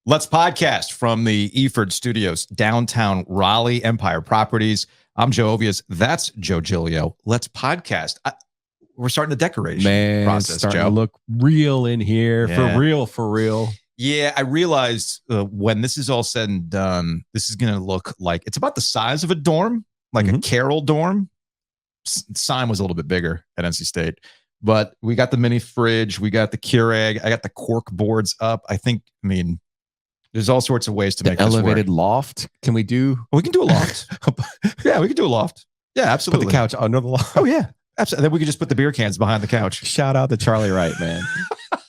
Let's podcast from the Eford Studios, downtown Raleigh, Empire Properties. I'm Joe Ovies. That's Joe Giglio. Let's podcast. We're starting the decoration process, starting Joe. To look real in here. Yeah. For real. Yeah, I realized when this is all said and done, this is going to look like it's about the size of a dorm, like a Carroll dorm. Sign was a little bit bigger at NC State, but we got the mini fridge. We got the Keurig. I got the cork boards up. I mean, there's all sorts of ways to make this work. Elevated loft. Can we do? We can do a loft. Yeah, we can do a loft. Yeah, absolutely. Put the couch under the loft. Oh, yeah. Absolutely. Then we could just put the beer cans behind the couch. Shout out to Charlie Wright, man.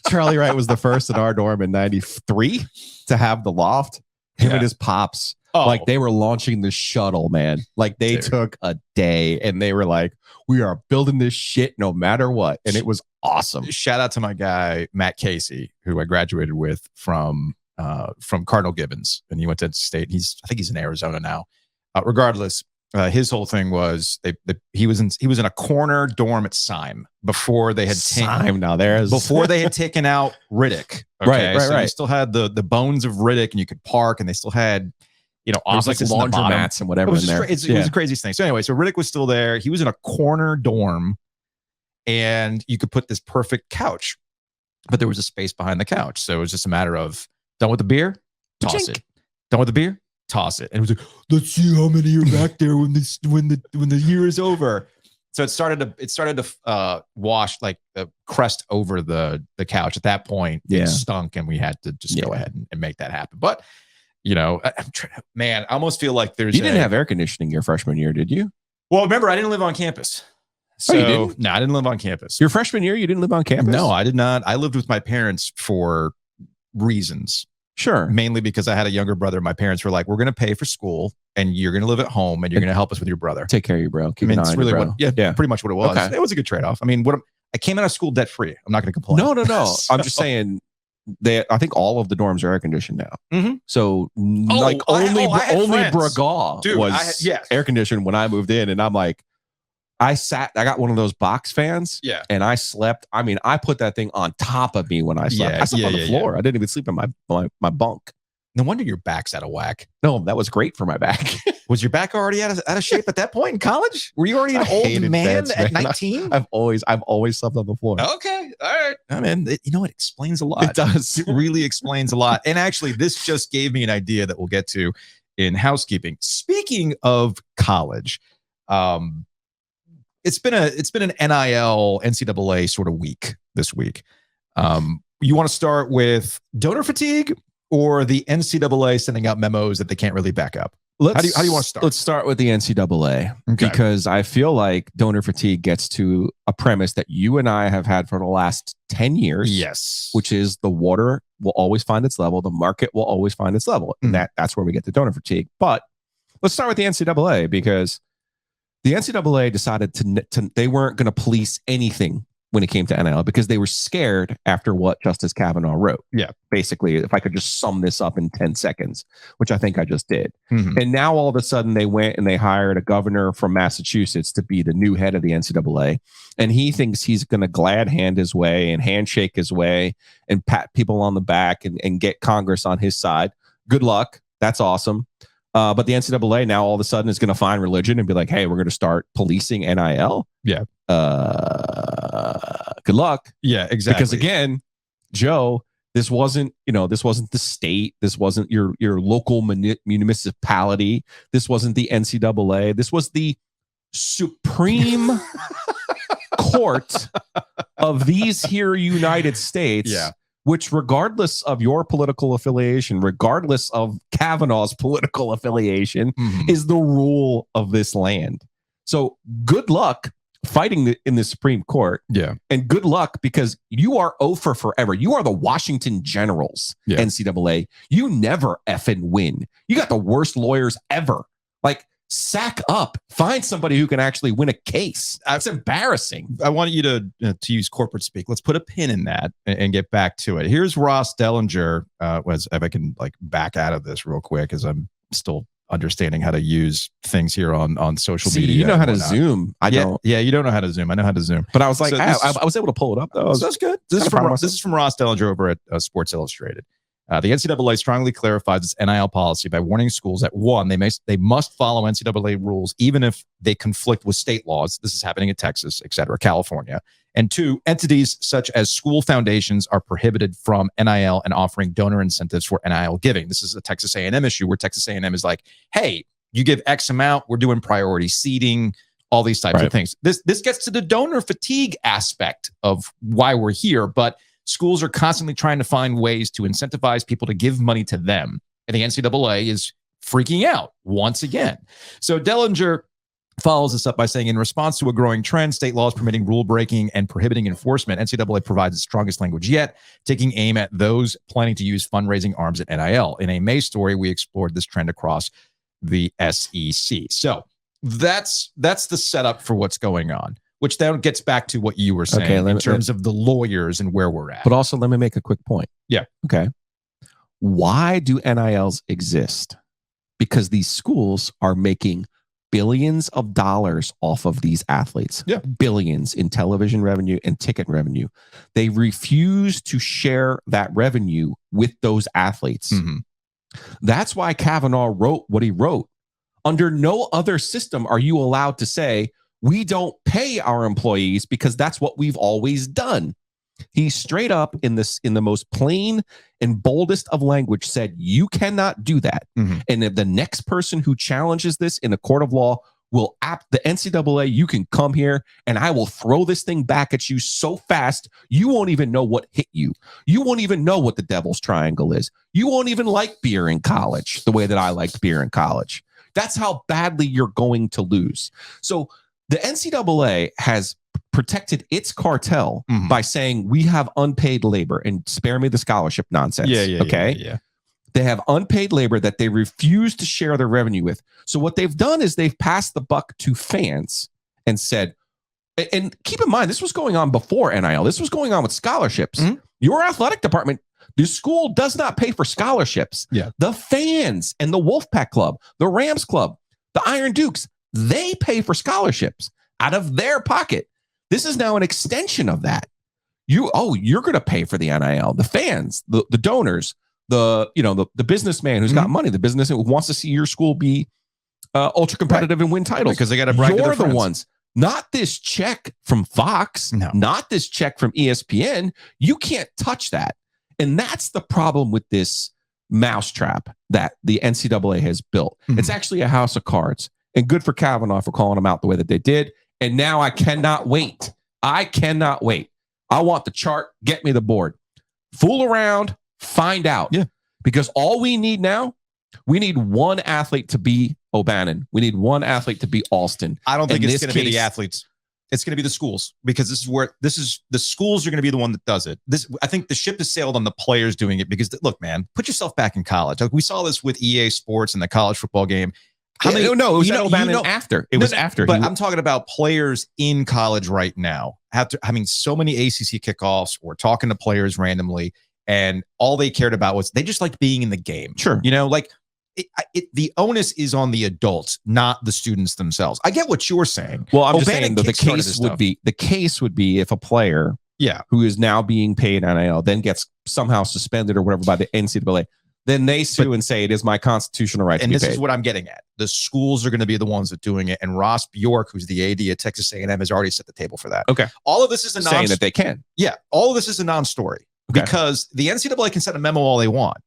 Charlie Wright was the first in our dorm in 93 to have the loft. Him and his pops. Oh. Like they were launching the shuttle, man. Like they took a day and they were like, we are building this shit no matter what. And it was awesome. Shout out to my guy, Matt Casey, who I graduated with from Cardinal Gibbons. And he went to NC State. I think he's in Arizona now. Regardless, his whole thing was he was in a corner dorm at Syme before they had taken out Riddick. Okay? Right. They still had the bones of Riddick, and you could park, and they still had offices like laundromats and whatever. It was the craziest thing. So anyway, so Riddick was still there. He was in a corner dorm, and you could put this perfect couch, but there was a space behind the couch, so it was just a matter of done with the beer, toss it. Done with the beer, toss it. And it was like, let's see how many are back there when the year is over. So it started to wash like the crust over the couch. At that point, it stunk, and we had to just go ahead and make that happen. But I almost feel like you didn't have air conditioning your freshman year, did you? Well, remember, I didn't live on campus. So you didn't? No, I didn't live on campus. Your freshman year, you didn't live on campus? No, I did not. I lived with my parents for reasons. Sure. Mainly because I had a younger brother. My parents were like, we're going to pay for school and you're going to live at home and you're going to help us with your brother. Take care of you, bro. Keep an eye on really you, bro. Pretty much what it was. Okay. It was a good trade-off. I mean, I came out of school debt free. I'm not going to complain. No. So, I'm just saying I think all of the dorms are air conditioned now. Mm-hmm. So only Braga was air conditioned when I moved in. And I'm like, I got one of those box fans and I slept. I mean, I put that thing on top of me when I slept. I slept on the floor. I didn't even sleep in my bunk. No wonder your back's out of whack. No, that was great for my back. Was your back already out of shape at that point in college? Were you already an old man at 19? I've always slept on the floor. Okay. All right. I mean, it explains a lot. It does. It really explains a lot. And actually, this just gave me an idea that we'll get to in housekeeping. Speaking of college, it's been an NIL NCAA sort of week this week. You want to start with donor fatigue or the NCAA sending out memos that they can't really back up? How do you want to start? Let's start with the NCAA because I feel like donor fatigue gets to a premise that you and I have had for the last 10 years. Yes. Which is the water will always find its level. The market will always find its level. And that's where we get the donor fatigue. But let's start with the NCAA because the NCAA decided they weren't going to police anything when it came to NIL because they were scared after what Justice Kavanaugh wrote. Yeah. Basically, if I could just sum this up in 10 seconds, which I think I just did. Mm-hmm. And now all of a sudden they went and they hired a governor from Massachusetts to be the new head of the NCAA. And he thinks he's going to glad hand his way and handshake his way and pat people on the back and get Congress on his side. Good luck. That's awesome. But the NCAA now all of a sudden is going to find religion and be like, hey, we're going to start policing NIL. Yeah. Good luck. Yeah, exactly. Because again, Joe, this wasn't the state. This wasn't your local municipality. This wasn't the NCAA. This was the Supreme Court of these here United States. Yeah. Which, regardless of your political affiliation, regardless of Kavanaugh's political affiliation, is the rule of this land. So good luck fighting in the Supreme Court. Yeah. And good luck because you are over forever. You are the Washington Generals, NCAA. You never effing win. You got the worst lawyers ever. Like, sack up. Find somebody who can actually win a case. That's embarrassing. I want you to use corporate speak. Let's put a pin in that and get back to it. Here's Ross Dellinger. If I can back out of this real quick, as I'm still understanding how to use things here on social media. You know how to Zoom. I don't. Yeah, you don't know how to Zoom. I know how to Zoom. But I was like, I was able to pull it up though. That's good. This is from Ross Dellinger over at Sports Illustrated. The NCAA strongly clarifies its NIL policy by warning schools that, one, they must follow NCAA rules even if they conflict with state laws. This is happening in Texas, et cetera, California. And two, entities such as school foundations are prohibited from NIL and offering donor incentives for NIL giving. This is a Texas A&M issue where Texas A&M is like, hey, you give X amount, we're doing priority seating, all these types of things. This gets to the donor fatigue aspect of why we're here, but schools are constantly trying to find ways to incentivize people to give money to them. And the NCAA is freaking out once again. So Dellinger follows this up by saying, in response to a growing trend, state laws permitting rule breaking and prohibiting enforcement, NCAA provides its strongest language yet, taking aim at those planning to use fundraising arms at NIL. In a May story, we explored this trend across the SEC. So that's the setup for what's going on, which then gets back to what you were saying in terms of the lawyers and where we're at. But also, let me make a quick point. Yeah. Okay. Why do NILs exist? Because these schools are making billions of dollars off of these athletes. Yeah. Billions in television revenue and ticket revenue. They refuse to share that revenue with those athletes. Mm-hmm. That's why Kavanaugh wrote what he wrote. Under no other system are you allowed to say, we don't pay our employees because that's what we've always done. He straight up in the most plain and boldest of language said, you cannot do that. Mm-hmm. And if the next person who challenges this in a court of law will the NCAA, you can come here and I will throw this thing back at you so fast, you won't even know what hit you. You won't even know what the devil's triangle is. You won't even like beer in college the way that I liked beer in college. That's how badly you're going to lose. So the NCAA has protected its cartel by saying we have unpaid labor, and spare me the scholarship nonsense. Yeah. They have unpaid labor that they refuse to share their revenue with. So what they've done is they've passed the buck to fans and said, and keep in mind, this was going on before NIL. This was going on with scholarships. Mm-hmm. Your athletic department, the school does not pay for scholarships. Yeah. The fans and the Wolfpack Club, the Rams Club, the Iron Dukes, they pay for scholarships out of their pocket. This is now an extension of that. You're going to pay for the NIL, the fans, the donors, the businessman who's got money, the businessman who wants to see your school be ultra competitive and win titles. Because they got to brag to their friends. You're the ones. Not this check from Fox, not this check from ESPN. You can't touch that. And that's the problem with this mousetrap that the NCAA has built. Mm-hmm. It's actually a house of cards. And good for Kavanaugh for calling them out the way that they did. And now I cannot wait. I want the chart. Get me the board. Fool around. Find out. Yeah. Because all we need now, we need one athlete to be O'Bannon. We need one athlete to be Alston. I don't think it's going to be the athletes. It's going to be the schools, because the schools are going to be the one that does it. I think the ship has sailed on the players doing it, because look, man, put yourself back in college. Like we saw this with EA Sports and the college football game. No, it was O'Bannon after. It was after. But I'm talking about players in college right now. After having so many ACC kickoffs or talking to players randomly, and all they cared about was they just liked being in the game. Sure. Like the onus is on the adults, not the students themselves. I get what you're saying. Well, I'm just saying that the case would be if a player who is now being paid NIL then gets somehow suspended or whatever by the NCAA, then they sue and say it is my constitutional right to be paid. And this is what I'm getting at. The schools are going to be the ones that are doing it. And Ross Bjork, who's the AD at Texas A&M, has already set the table for that. Okay. All of this is saying that they can. Yeah. All of this is a non-story because the NCAA can set a memo all they want.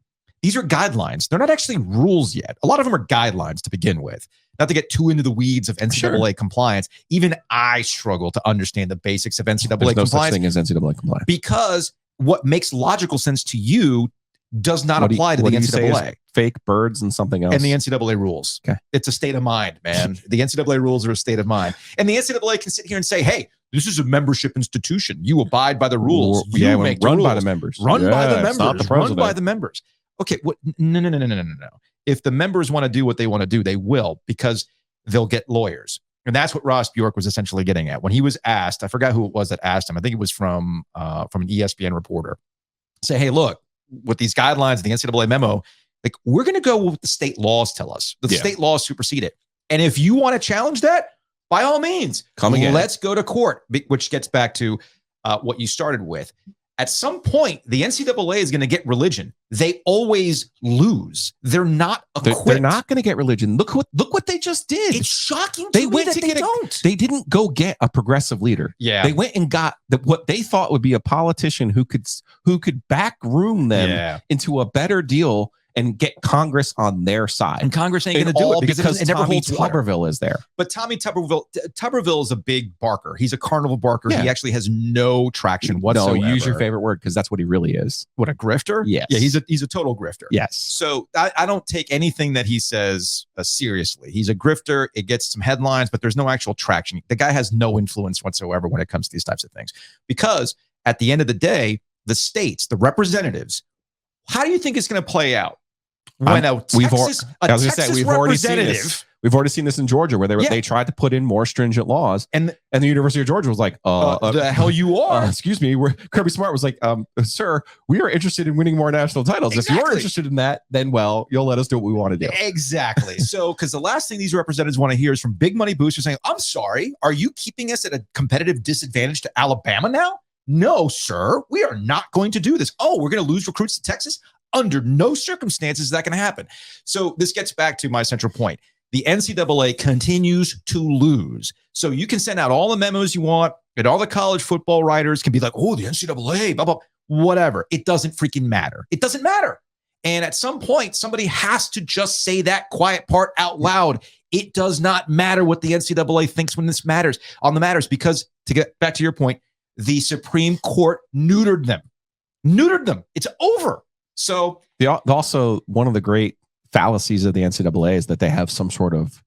These are guidelines. They're not actually rules yet. A lot of them are guidelines to begin with. Not to get too into the weeds of NCAA compliance. Even I struggle to understand the basics of NCAA compliance. There's no such thing as NCAA compliance. Because what makes logical sense to you does not apply to the NCAA. Fake birds and something else. And the NCAA rules. Okay. It's a state of mind, man. The NCAA rules are a state of mind. And the NCAA can sit here and say, hey, this is a membership institution. You abide by the rules. Run by the members. Run by the members. Run by the members. Okay. No. If the members want to do what they want to do, they will, because they'll get lawyers. And that's what Ross Bjork was essentially getting at. When he was asked, I forgot who it was that asked him. I think it was from an ESPN reporter. Say, hey, look, with these guidelines, the NCAA memo, like we're going to go with the state laws tell us. The state laws supersede it. And if you want to challenge that, by all means, let's go to court, which gets back to what you started with. At some point, the NCAA is going to get religion. They always lose. They're not equipped. They're not going to get religion. Look what they just did. It's shocking to they me went that to they get don't. They didn't go get a progressive leader. Yeah. They went and got what they thought would be a politician who could backroom them into a better deal and get Congress on their side. And Congress ain't going to do it because it never Tommy holds water. Tuberville is there. But Tommy Tuberville is a big barker. He's a carnival barker. Yeah. He actually has no traction whatsoever. No, use your favorite word because that's what he really is. What, a grifter? Yes. Yeah, he's a total grifter. Yes. So I don't take anything that he says seriously. He's a grifter. It gets some headlines, but there's no actual traction. The guy has no influence whatsoever when it comes to these types of things. Because at the end of the day, the states, the representatives, how do you think it's going to play out? When a Texas representative, we've already seen this in Georgia where they tried to put in more stringent laws, and the University of Georgia was like, "The hell you are?" Excuse me. Kirby Smart was like, "Sir, we are interested in winning more national titles. Exactly. If you're interested in that, then you'll let us do what we want to do." Exactly. So, because the last thing these representatives want to hear is from big money boosters saying, "I'm sorry, are you keeping us at a competitive disadvantage to Alabama now?" No, sir, we are not going to do this. Oh, we're going to lose recruits to Texas? Under no circumstances is that going to happen. So this gets back to my central point. The NCAA continues to lose. So you can send out all the memos you want, and all the college football writers can be like, oh, the NCAA, blah, blah, whatever. It doesn't freaking matter. It doesn't matter. And at some point, somebody has to just say that quiet part out loud. It does not matter what the NCAA thinks when this matters, because to get back to your point, the Supreme Court neutered them. It's over. So also, one of the great fallacies of the NCAA is that they have some sort of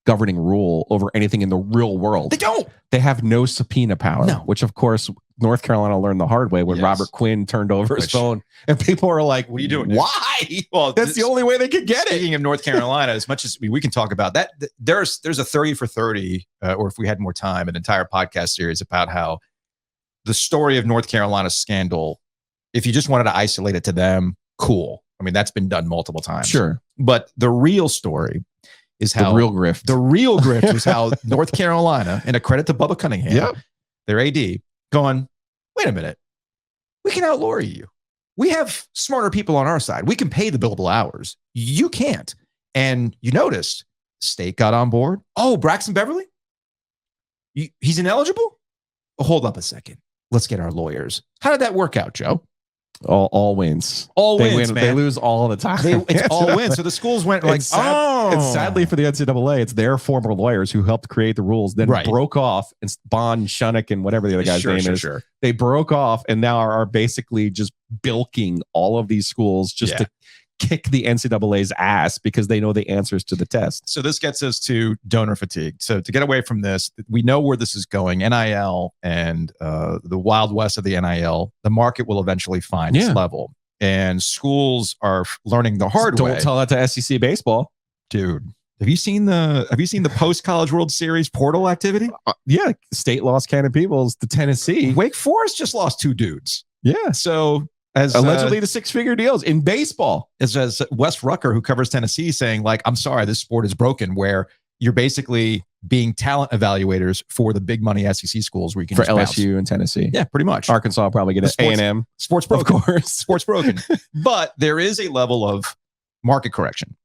governing rule over anything in the real world. They don't. They have no subpoena power, which of course North Carolina learned the hard way when Robert Quinn turned over his phone, and people are like, "What are you doing? Why?" Well, that's the only way they could get it. Speaking of North Carolina, as much as we can talk about that, there's a 30 for 30, or if we had more time, an entire podcast series about how the story of North Carolina's scandal, if you just wanted to isolate it to them, cool. I mean, that's been done multiple times. Sure. But the real story is how the real grift was how North Carolina, and a credit to Bubba Cunningham, their AD, going, wait a minute, we can outlaw you. We have smarter people on our side. We can pay the billable hours. You can't. And you noticed state got on board. Oh, Braxton Beverly? He's ineligible? Oh, hold up a second. Let's get our lawyers. How did that work out, Joe? All wins. They win, man. They lose all the time. It's all wins. So the schools went like, and sadly for the NCAA, it's their former lawyers who helped create the rules, then broke off, and Bond, Shunnick, and whatever the other guy's name is. Sure. They broke off and now are basically just bilking all of these schools just to kick the NCAA's ass because they know the answers to the test. So this gets us to donor fatigue. So to get away from this, we know where this is going. NIL and the Wild West of the NIL, the market will eventually find its level. And schools are learning the hard way. Don't tell that to SEC baseball. Dude, have you seen the post-college World Series portal activity? State lost Cannon Peoples to Tennessee. Wake Forest just lost 2 dudes. Yeah. So as allegedly the 6-figure deals in baseball, as Wes Rucker, who covers Tennessee, saying like, I'm sorry, this sport is broken, where you're basically being talent evaluators for the big money SEC schools where you can for just LSU bounce. and Tennessee. Yeah, pretty much. Arkansas probably get an A&M. Sports broken. Of course. Sports broken. But there is a level of market correction.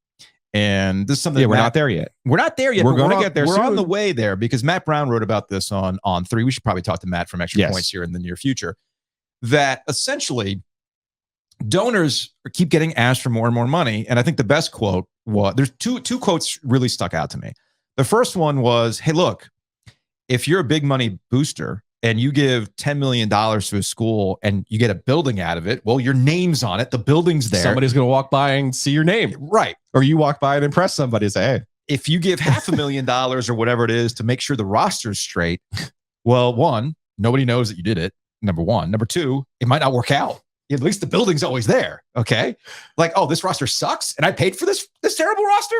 And this is something we're not there yet. We're not there yet. We're going to get there soon. We're on the way there, because Matt Brown wrote about this on 3. We should probably talk to Matt from Extra Points here in the near future. That essentially donors keep getting asked for more and more money. And I think the best quote was, there's two quotes really stuck out to me. The first one was, hey, look, if you're a big money booster and you give $10 million to a school and you get a building out of it, well, your name's on it. The building's there. Somebody's going to walk by and see your name. Right. Or you walk by and impress somebody and say, hey. If you give $500,000 or whatever it is to make sure the roster's straight, well, 1, nobody knows that you did it. Number 1. Number 2, it might not work out. At least the building's always there. Okay. Like, oh, this roster sucks and I paid for this terrible roster.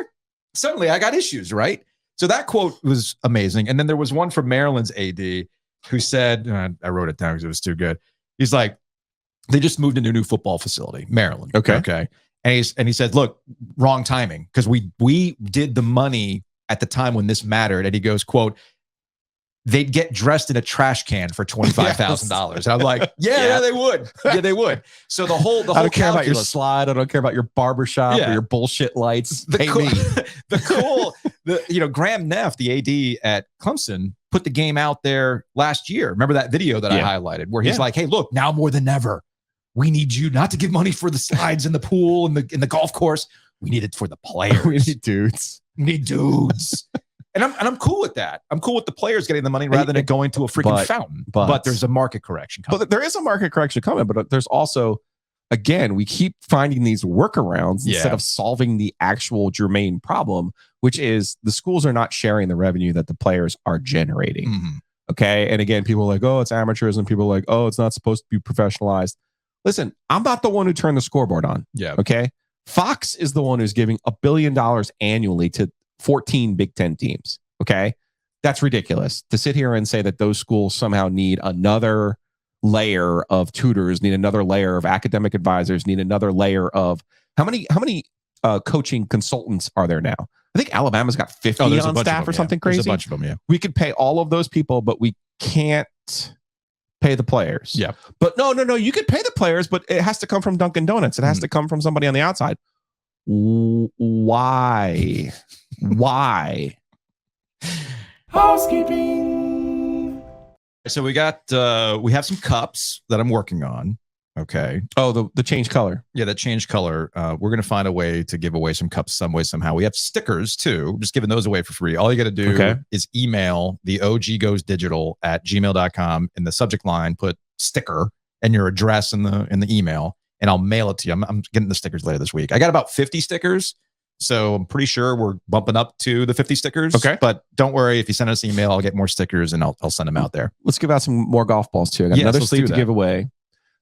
Suddenly I got issues, right? So that quote was amazing. And then there was one from Maryland's AD who said, I wrote it down because it was too good. He's like, they just moved into a new football facility, Maryland. Okay. And he said, look, wrong timing, because we did the money at the time when this mattered. And he goes, quote, they'd get dressed in a trash can for $25,000. And I'm like, yeah, they would. Yeah, they would. So the whole I don't care about your slide. I don't care about your barbershop or your bullshit lights. Graham Neff, the AD at Clemson, put the game out there last year. Remember that video that I highlighted where he's like, hey, look, now more than ever, we need you not to give money for the slides in the pool and in the golf course. We need it for the players. We need dudes. And I'm cool with that. I'm cool with the players getting the money rather than it going to a freaking fountain. But there's a market correction coming. But there is a market correction coming. But there's also, again, we keep finding these workarounds instead of solving the actual germane problem, which is the schools are not sharing the revenue that the players are generating. Mm-hmm. Okay. And again, people are like, oh, it's amateurism. People are like, oh, it's not supposed to be professionalized. Listen, I'm not the one who turned the scoreboard on. Yeah. Okay. Fox is the one who's giving $1 billion annually to 14 Big Ten teams. Okay. That's ridiculous to sit here and say that those schools somehow need another layer of tutors, need another layer of academic advisors, need another layer of how many coaching consultants are there now? I think Alabama's got 50 on staff or something crazy. There's a bunch of them, yeah. We could pay all of those people, but we can't pay the players. Yeah. But no. You could pay the players, but it has to come from Dunkin' Donuts. It has to come from somebody on the outside. Why? Why? Housekeeping. So we have some cups that I'm working on. Okay. Oh, the change color. Yeah, that change color. We're going to find a way to give away some cups some way, somehow. We have stickers too. We're just giving those away for free. All you got to do is email the oggoesdigital@gmail.com. In the subject line, put sticker and your address in the email, and I'll mail it to you. I'm getting the stickers later this week. I got about 50 stickers. So I'm pretty sure we're bumping up to the 50 stickers. Okay. But don't worry, if you send us an email, I'll get more stickers and I'll send them out there. Let's give out some more golf balls too. I got another sleeve to give away.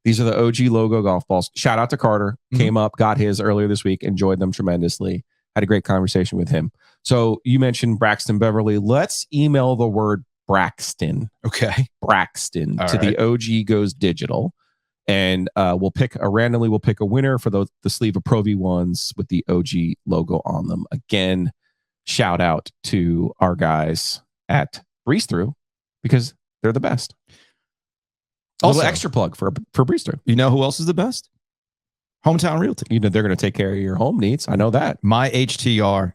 These are the OG logo golf balls. Shout out to Carter. Came up, got his earlier this week. Enjoyed them tremendously. Had a great conversation with him. So you mentioned Braxton Beverly. Let's email the word Braxton. Okay. Braxton to the OG Goes Digital. And we'll pick a winner for the sleeve of Pro V1s with the OG logo on them. Again, shout out to our guys at Breeze Through because they're the best. Also, extra plug for Breeze Through. You know who else is the best? Hometown Realty. You know they're going to take care of your home needs. I know that. myhtr.com.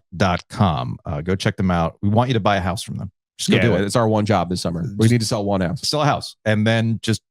Go check them out. We want you to buy a house from them. Just go do it. It's our one job this summer. We need to sell one house. Sell a house, and then just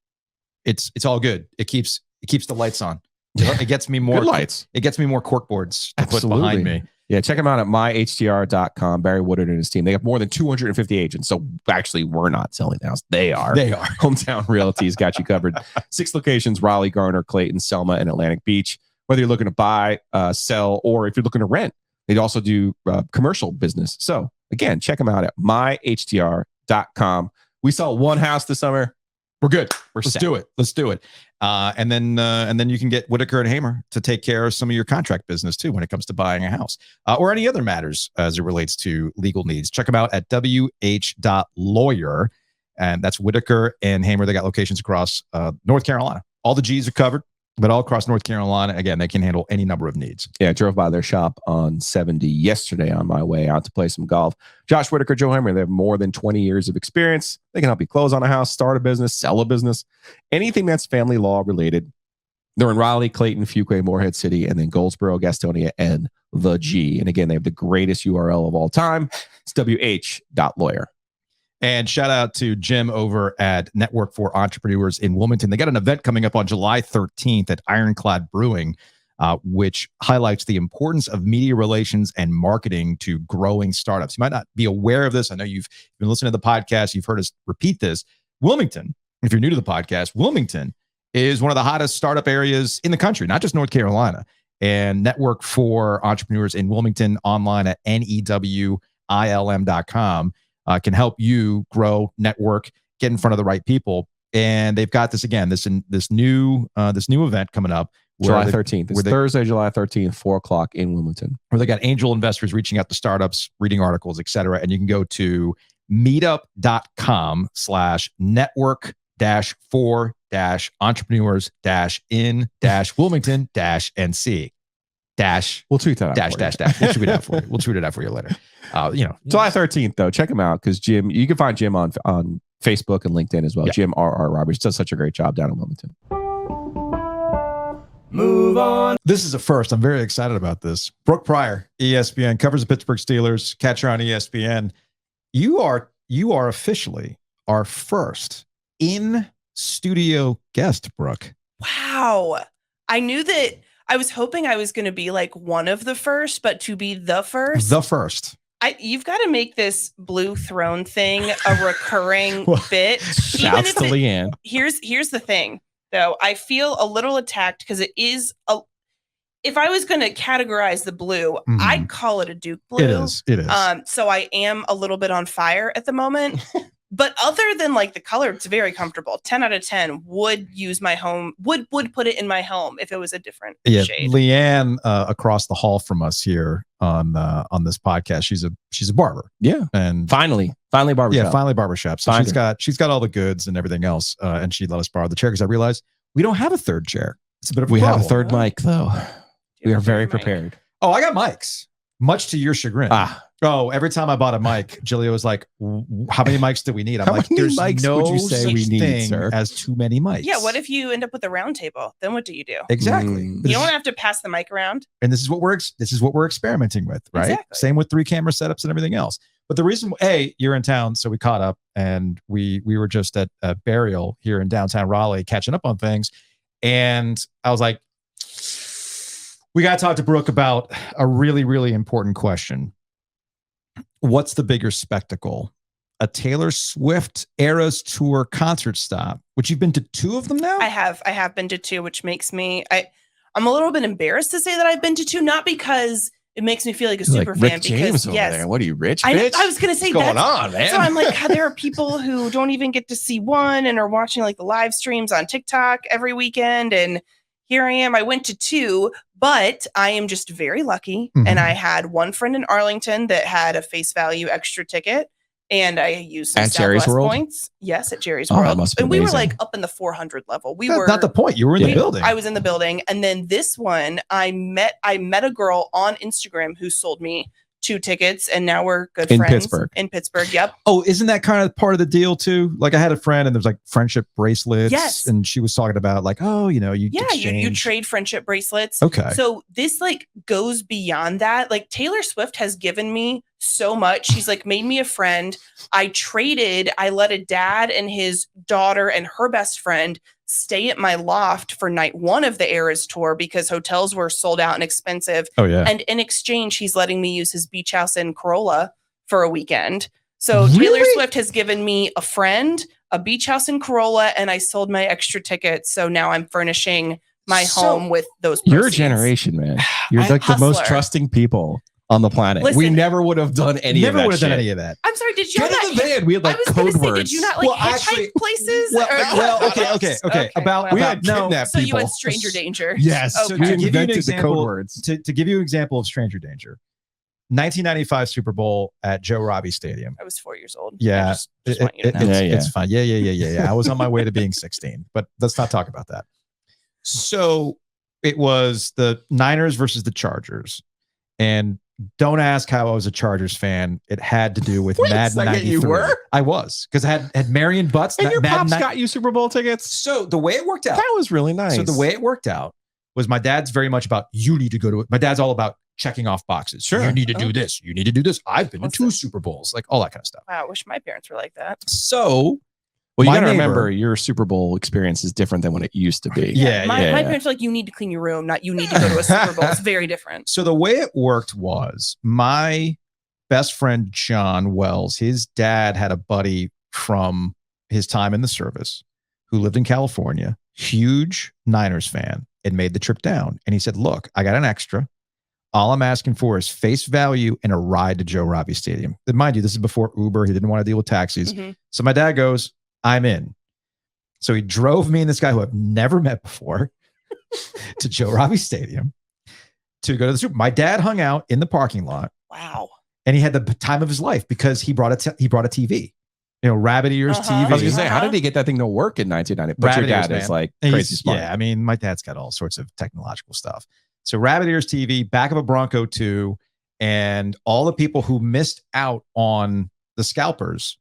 it's all good. It keeps the lights on. It gets me more good lights. It gets me more cork boards to put behind me. Yeah, check them out at myhtr.com. Barry Woodard and his team. They have more than 250 agents. So actually, we're not selling the house. They are. Hometown Realty's got you covered. 6 locations: Raleigh, Garner, Clayton, Selma, and Atlantic Beach. Whether you're looking to buy, sell, or if you're looking to rent, they also do commercial business. So again, check them out at myhtr.com. We saw one house this summer. We're good. Let's do it. And then you can get Whitaker and Hamer to take care of some of your contract business too when it comes to buying a house or any other matters as it relates to legal needs. Check them out at wh.lawyer, and that's Whitaker and Hamer. They got locations across North Carolina. All the G's are covered, but all across North Carolina. Again, they can handle any number of needs. Yeah, I drove by their shop on 70 yesterday on my way out to play some golf. Josh Whitaker, Joe Hamer, they have more than 20 years of experience. They can help you close on a house, start a business, sell a business, anything that's family law related. They're in Raleigh, Clayton, Fuquay, Morehead City, and then Goldsboro, Gastonia, and the G. And again, they have the greatest URL of all time. It's wh.lawyer. And shout out to Jim over at Network for Entrepreneurs in Wilmington. They got an event coming up on July 13th at Ironclad Brewing, which highlights the importance of media relations and marketing to growing startups. You might not be aware of this. I know you've been listening to the podcast. You've heard us repeat this. Wilmington, if you're new to the podcast, Wilmington is one of the hottest startup areas in the country, not just North Carolina. And Network for Entrepreneurs in Wilmington online at NEWILM.com. Can help you grow, network, get in front of the right people. And they've got this new event coming up. July 13th. It's Thursday, July 13th, 4:00 in Wilmington. Where they got angel investors reaching out to startups, reading articles, etc. And you can go to meetup.com/network-for-entrepreneurs-in-Wilmington-NC. dash. We'll tweet that out. Dash. We'll tweet it out for you. We'll tweet it out for you later. July 13th, though. Check him out because Jim, you can find Jim on Facebook and LinkedIn as well. Yeah. Jim R.R. Roberts does such a great job down in Wilmington. Move on. This is a first. I'm very excited about this. Brooke Pryor, ESPN, covers the Pittsburgh Steelers, catcher on ESPN. You are officially our first in-studio guest, Brooke. Wow. I knew that I was hoping I was going to be like one of the first, but to be the first. The first. You've got to make this blue throne thing a recurring bit. Shouts to Leanne. Here's the thing. Though I feel a little attacked because it is if I was going to categorize the blue, I'd call it a Duke blue. It is. So I am a little bit on fire at the moment. But other than like the color, it's very comfortable. 10 out of 10 would use my home, would put it in my home if it was a different shade. Leanne across the hall from us here on this podcast, she's a barber. Yeah. And finally barbershop. Yeah, finally barbershop. So she's got all the goods and everything else. And she let us borrow the chair because I realized we don't have a third chair. It's a bit of a problem. We have a third mic though. We are very prepared. Oh, I got mics. Much to your chagrin. Oh, every time I bought a mic, Giglio was like, how many mics do we need? I'm like, there's no such thing as too many mics. Yeah, what if you end up with a round table? Then what do you do? Exactly. You don't have to pass the mic around. And this is what we're experimenting with, right? Exactly. Same with 3 camera setups and everything else. But the reason, you're in town, so we caught up and we were just at a burial here in downtown Raleigh catching up on things. And I was like, we got to talk to Brooke about a really, really important question. What's the bigger spectacle? A Taylor Swift Eras Tour concert stop, which you've been to 2 of them now? I have been to 2, which makes me, I'm a little bit embarrassed to say that I've been to 2, not because it makes me feel like a super fan. Rick James over there. What are you, rich, bitch? I was going to say, what's going on, man? So I'm like, there are people who don't even get to see one and are watching like the live streams on TikTok every weekend. And here I am. I went to 2, but I am just very lucky. And I had one friend in Arlington that had a face value extra ticket. And I used some Southwest points. Yes, at Jerry's World. And we were like up in the 400 level. That's not the point. You were in the building. I was in the building. And then this one, I met a girl on Instagram who sold me 2 tickets, and now we're good friends. In Pittsburgh, yep. Oh, isn't that kind of part of the deal too? Like I had a friend and there's like friendship bracelets. Yes. And she was talking about like, you trade friendship bracelets. Okay. So this like goes beyond that. Like Taylor Swift has given me so much. She's like made me a friend. I let a dad and his daughter and her best friend stay at my loft for night 1 of the Eras tour because hotels were sold out and expensive. Oh yeah. And in exchange, he's letting me use his beach house in Corolla for a weekend. So Taylor Swift has given me a friend, a beach house in Corolla, and I sold my extra tickets. So now I'm furnishing my home with those proceeds. You're a generation, man. You're like the most trusting people on the planet. Listen, we never would have done any of that. Never would have done any of that. I'm sorry. Did you get in the van? We had like code words. Did you not like hitchhike places? Okay. We had kidnapped people. So you had people. stranger danger. Yes. Okay. So we invented the code words. To give you an example of stranger danger, 1995 Super Bowl at Joe Robbie Stadium. I was 4 years old. Yeah. It's fine. Yeah. I was on my way to being 16, but let's not talk about that. So it was the Niners versus the Chargers. And don't ask how I was a Chargers fan. It had to do with Madden 93. You were? I was, because I had Marion Butts. And your pops got you Super Bowl tickets? So the way it worked out. That was really nice. So the way it worked out was my dad's very much about, you need to go to it. My dad's all about checking off boxes. Sure. You need to do this. You need to do this. I've been to 2 Super Bowls, like all that kind of stuff. Wow, I wish my parents were like that. So, well, you got to remember your Super Bowl experience is different than what it used to be. My parents are like, you need to clean your room, not you need to go to a Super Bowl. It's very different. So the way it worked was my best friend, John Wells, his dad had a buddy from his time in the service who lived in California, huge Niners fan, and made the trip down. And he said, look, I got an extra. All I'm asking for is face value and a ride to Joe Robbie Stadium. And mind you, this is before Uber. He didn't want to deal with taxis. So my dad goes, I'm in. So he drove me and this guy who I've never met before to Joe Robbie Stadium to go to the Super. My dad hung out in the parking lot. Wow. And he had the time of his life because he brought a TV. Rabbit ears TV. I was going to say, how did he get that thing to work in 1990? But your dad is like crazy smart. Yeah, I mean, my dad's got all sorts of technological stuff. So Rabbit Ears TV, back of a Bronco 2, and all the people who missed out on the scalpers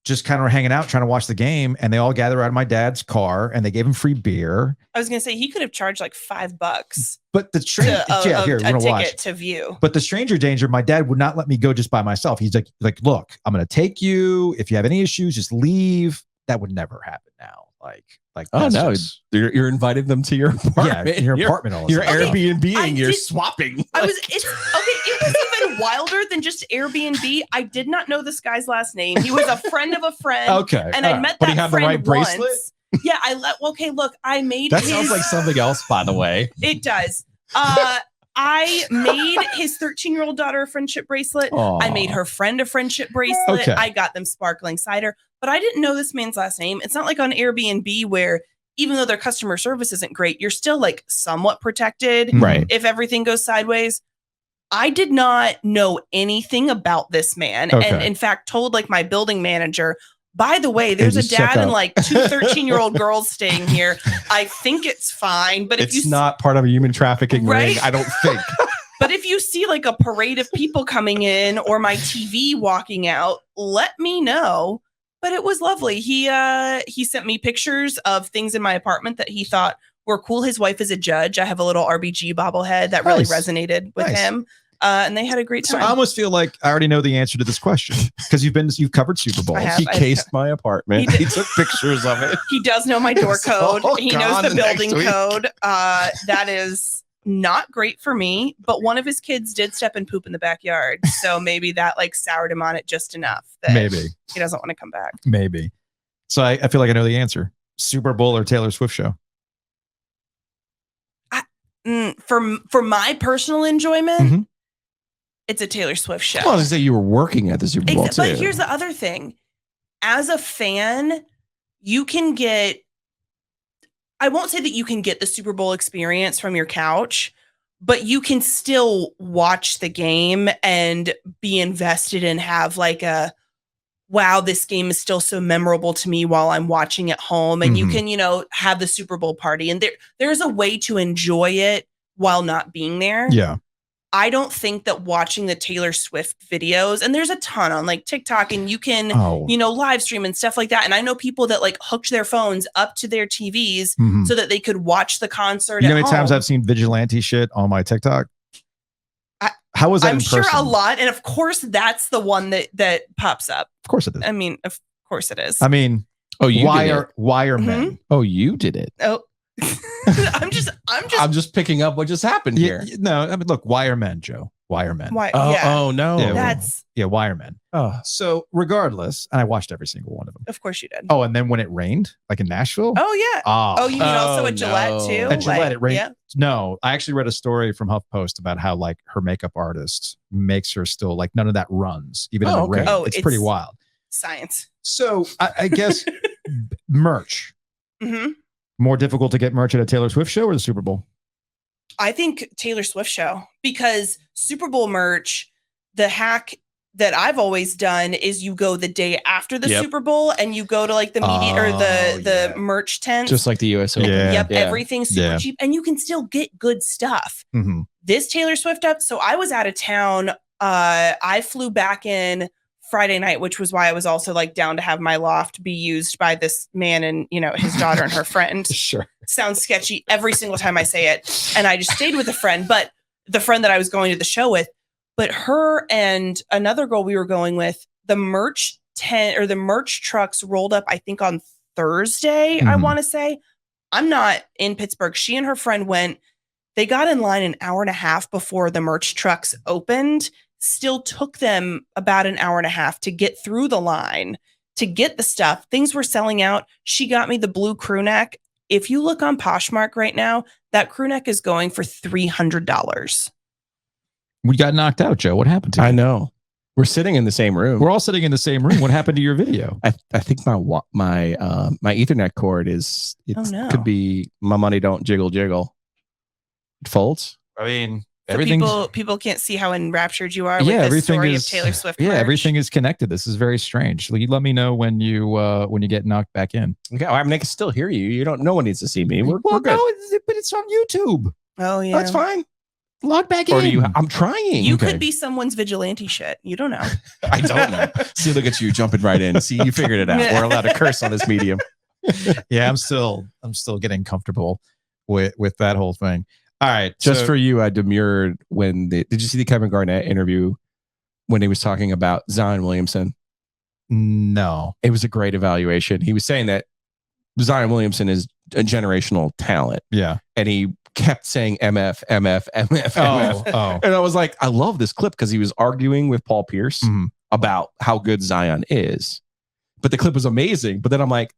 just kind of were hanging out trying to watch the game, and they all gather out of my dad's car and they gave him free beer. I was gonna say he could have charged like $5 but the stranger ticket to view. But the stranger danger, my dad would not let me go just by myself. He's like, look, I'm gonna take you. If you have any issues, just leave. That would never happen now. Like oh no, you're inviting them to your apartment. Yeah, your apartment all the You're time. Airbnb-ing, you're swapping. It was even wilder than just Airbnb. I did not know this guy's last name. He was a friend of a friend. Okay. And I met But that he had the friend right bracelet? once. Yeah, look, I made That sounds like something else, by the way. It does. I made his 13-year-old daughter a friendship bracelet. Aww. I made her friend a friendship bracelet. Okay. I got them sparkling cider, but I didn't know this man's last name. It's not like on Airbnb where even though their customer service isn't great, you're still like somewhat protected. Right. If everything goes sideways. I did not know anything about this man. Okay. And in fact, told like my building manager, by the way, there's a just check dad and out. like 2 13-year-old girls staying here. I think it's fine. But if It's you not part of a human trafficking ring, Right? I don't think. But if you see like a parade of people coming in or my TV walking out, let me know. But it was lovely. He sent me pictures of things in my apartment that he thought were cool. His wife is a judge. I have a little RBG bobblehead that really Nice. resonated with Nice. him. And they had a great So time. I almost feel like I already know the answer to this question because you've covered Super Bowls. I have. He cased my apartment. He He, did. took pictures of it. He does know my door It's code. all He knows gone the building next week. code. That is not great for me, but one of his kids did step and poop in the backyard. So maybe that like soured him on it just enough that Maybe. he doesn't want to come back. Maybe. So I feel like I know the answer. Super Bowl or Taylor Swift show? For my personal enjoyment, Mhm. it's a Taylor Swift show. Well, I was gonna say you were working at the Super Bowl too. But here's the other thing. As a fan, you can get, I won't say that you can get the Super Bowl experience from your couch, but you can still watch the game and be invested and have like a, wow, this game is still so memorable to me while I'm watching at home. And you Mhm. can, have the Super Bowl party. And there's a way to enjoy it while not being there. Yeah. I don't think that watching the Taylor Swift videos, and there's a ton on like TikTok, and you can, Oh. live stream and stuff like that. And I know people that like hooked their phones up to their TVs Mhm. so that they could watch the concert. You know how at many times home. I've seen vigilante shit on my TikTok? I- How was that I'm in sure person? a lot. And of course, that's the one that pops up. Of course it is. I mean, of course it is. I mean, Oh, you why did it. are men? Oh, you did it. Oh, I'm just, I'm just picking up what just happened here. No, I mean, look, why are men, Joe? Why are men? why? Oh, yeah, oh no. Yeah, that's, Yeah, why are men? Oh. So regardless, and I watched every single one of them. of course you did. Oh, and then when it rained, like in Nashville. Oh, yeah. Oh, you mean also Oh, at Gillette no. too? At Gillette, it rained. Yeah. No, I actually read a story from HuffPost about how like her makeup artist makes her still like none of that runs even in Oh, the okay. rain. Oh, it's pretty it's- wild. Science. So I guess merch hmm more difficult to get merch at a Taylor Swift show or the Super Bowl. I think Taylor Swift show, because Super Bowl merch, the hack that I've always done is you go the day after the Yep. Super Bowl and you go to like the media or the yeah. merch tent. Just like the US Open. Yeah. Yep, everything's super Yeah. cheap and you can still get good stuff. Mhm. This Taylor Swift up. So I was out of town. I flew back in Friday night, which was why I was also like down to have my loft be used by this man and his daughter and her friend. Sure. Sounds sketchy every single time I say it. And I just stayed with a friend, but the friend that I was going to the show with, but her and another girl we were going with, the merch tent or the merch trucks rolled up, I think on Thursday, I Mhm. want to say. I'm not in Pittsburgh. She and her friend went, they got in line an hour and a half before the merch trucks opened. Still took them about an hour and a half to get through the line to get the stuff. Things were selling out. She got me the blue crew neck. If you look on Poshmark right now, that crew neck is going for $300. We got knocked out, Joe. What happened to you? I know. We're sitting in the same room. We're all sitting in the same room. What happened to your video? I think my Ethernet cord is no. could be my money don't jiggle. It folds. I mean, So everything's people can't see how enraptured you are Yeah, with this everything story is- of Taylor Swift. yeah, merch. everything is connected. This is very strange. You let me know when you get knocked back in. Okay, I mean, I can still hear you. No one needs to see me. We're well, good. no, but it's on YouTube. Oh yeah, That's fine. Log back in. Or do you? I'm trying. you Okay. could be someone's vigilante shit. You don't know. I don't know. See, look at you jumping right in. See, you figured it out. We're allowed to curse on this medium. Yeah, I'm still getting comfortable with that whole thing. All right, Just for you, I demurred when did you see the Kevin Garnett interview when he was talking about Zion Williamson? No, it was a great evaluation. He was saying that Zion Williamson is a generational talent. Yeah, and he kept saying MF, MF, MF, MF. Oh. And I was like, I love this clip because he was arguing with Paul Pierce about how good Zion is. But the clip was amazing. But then I'm like,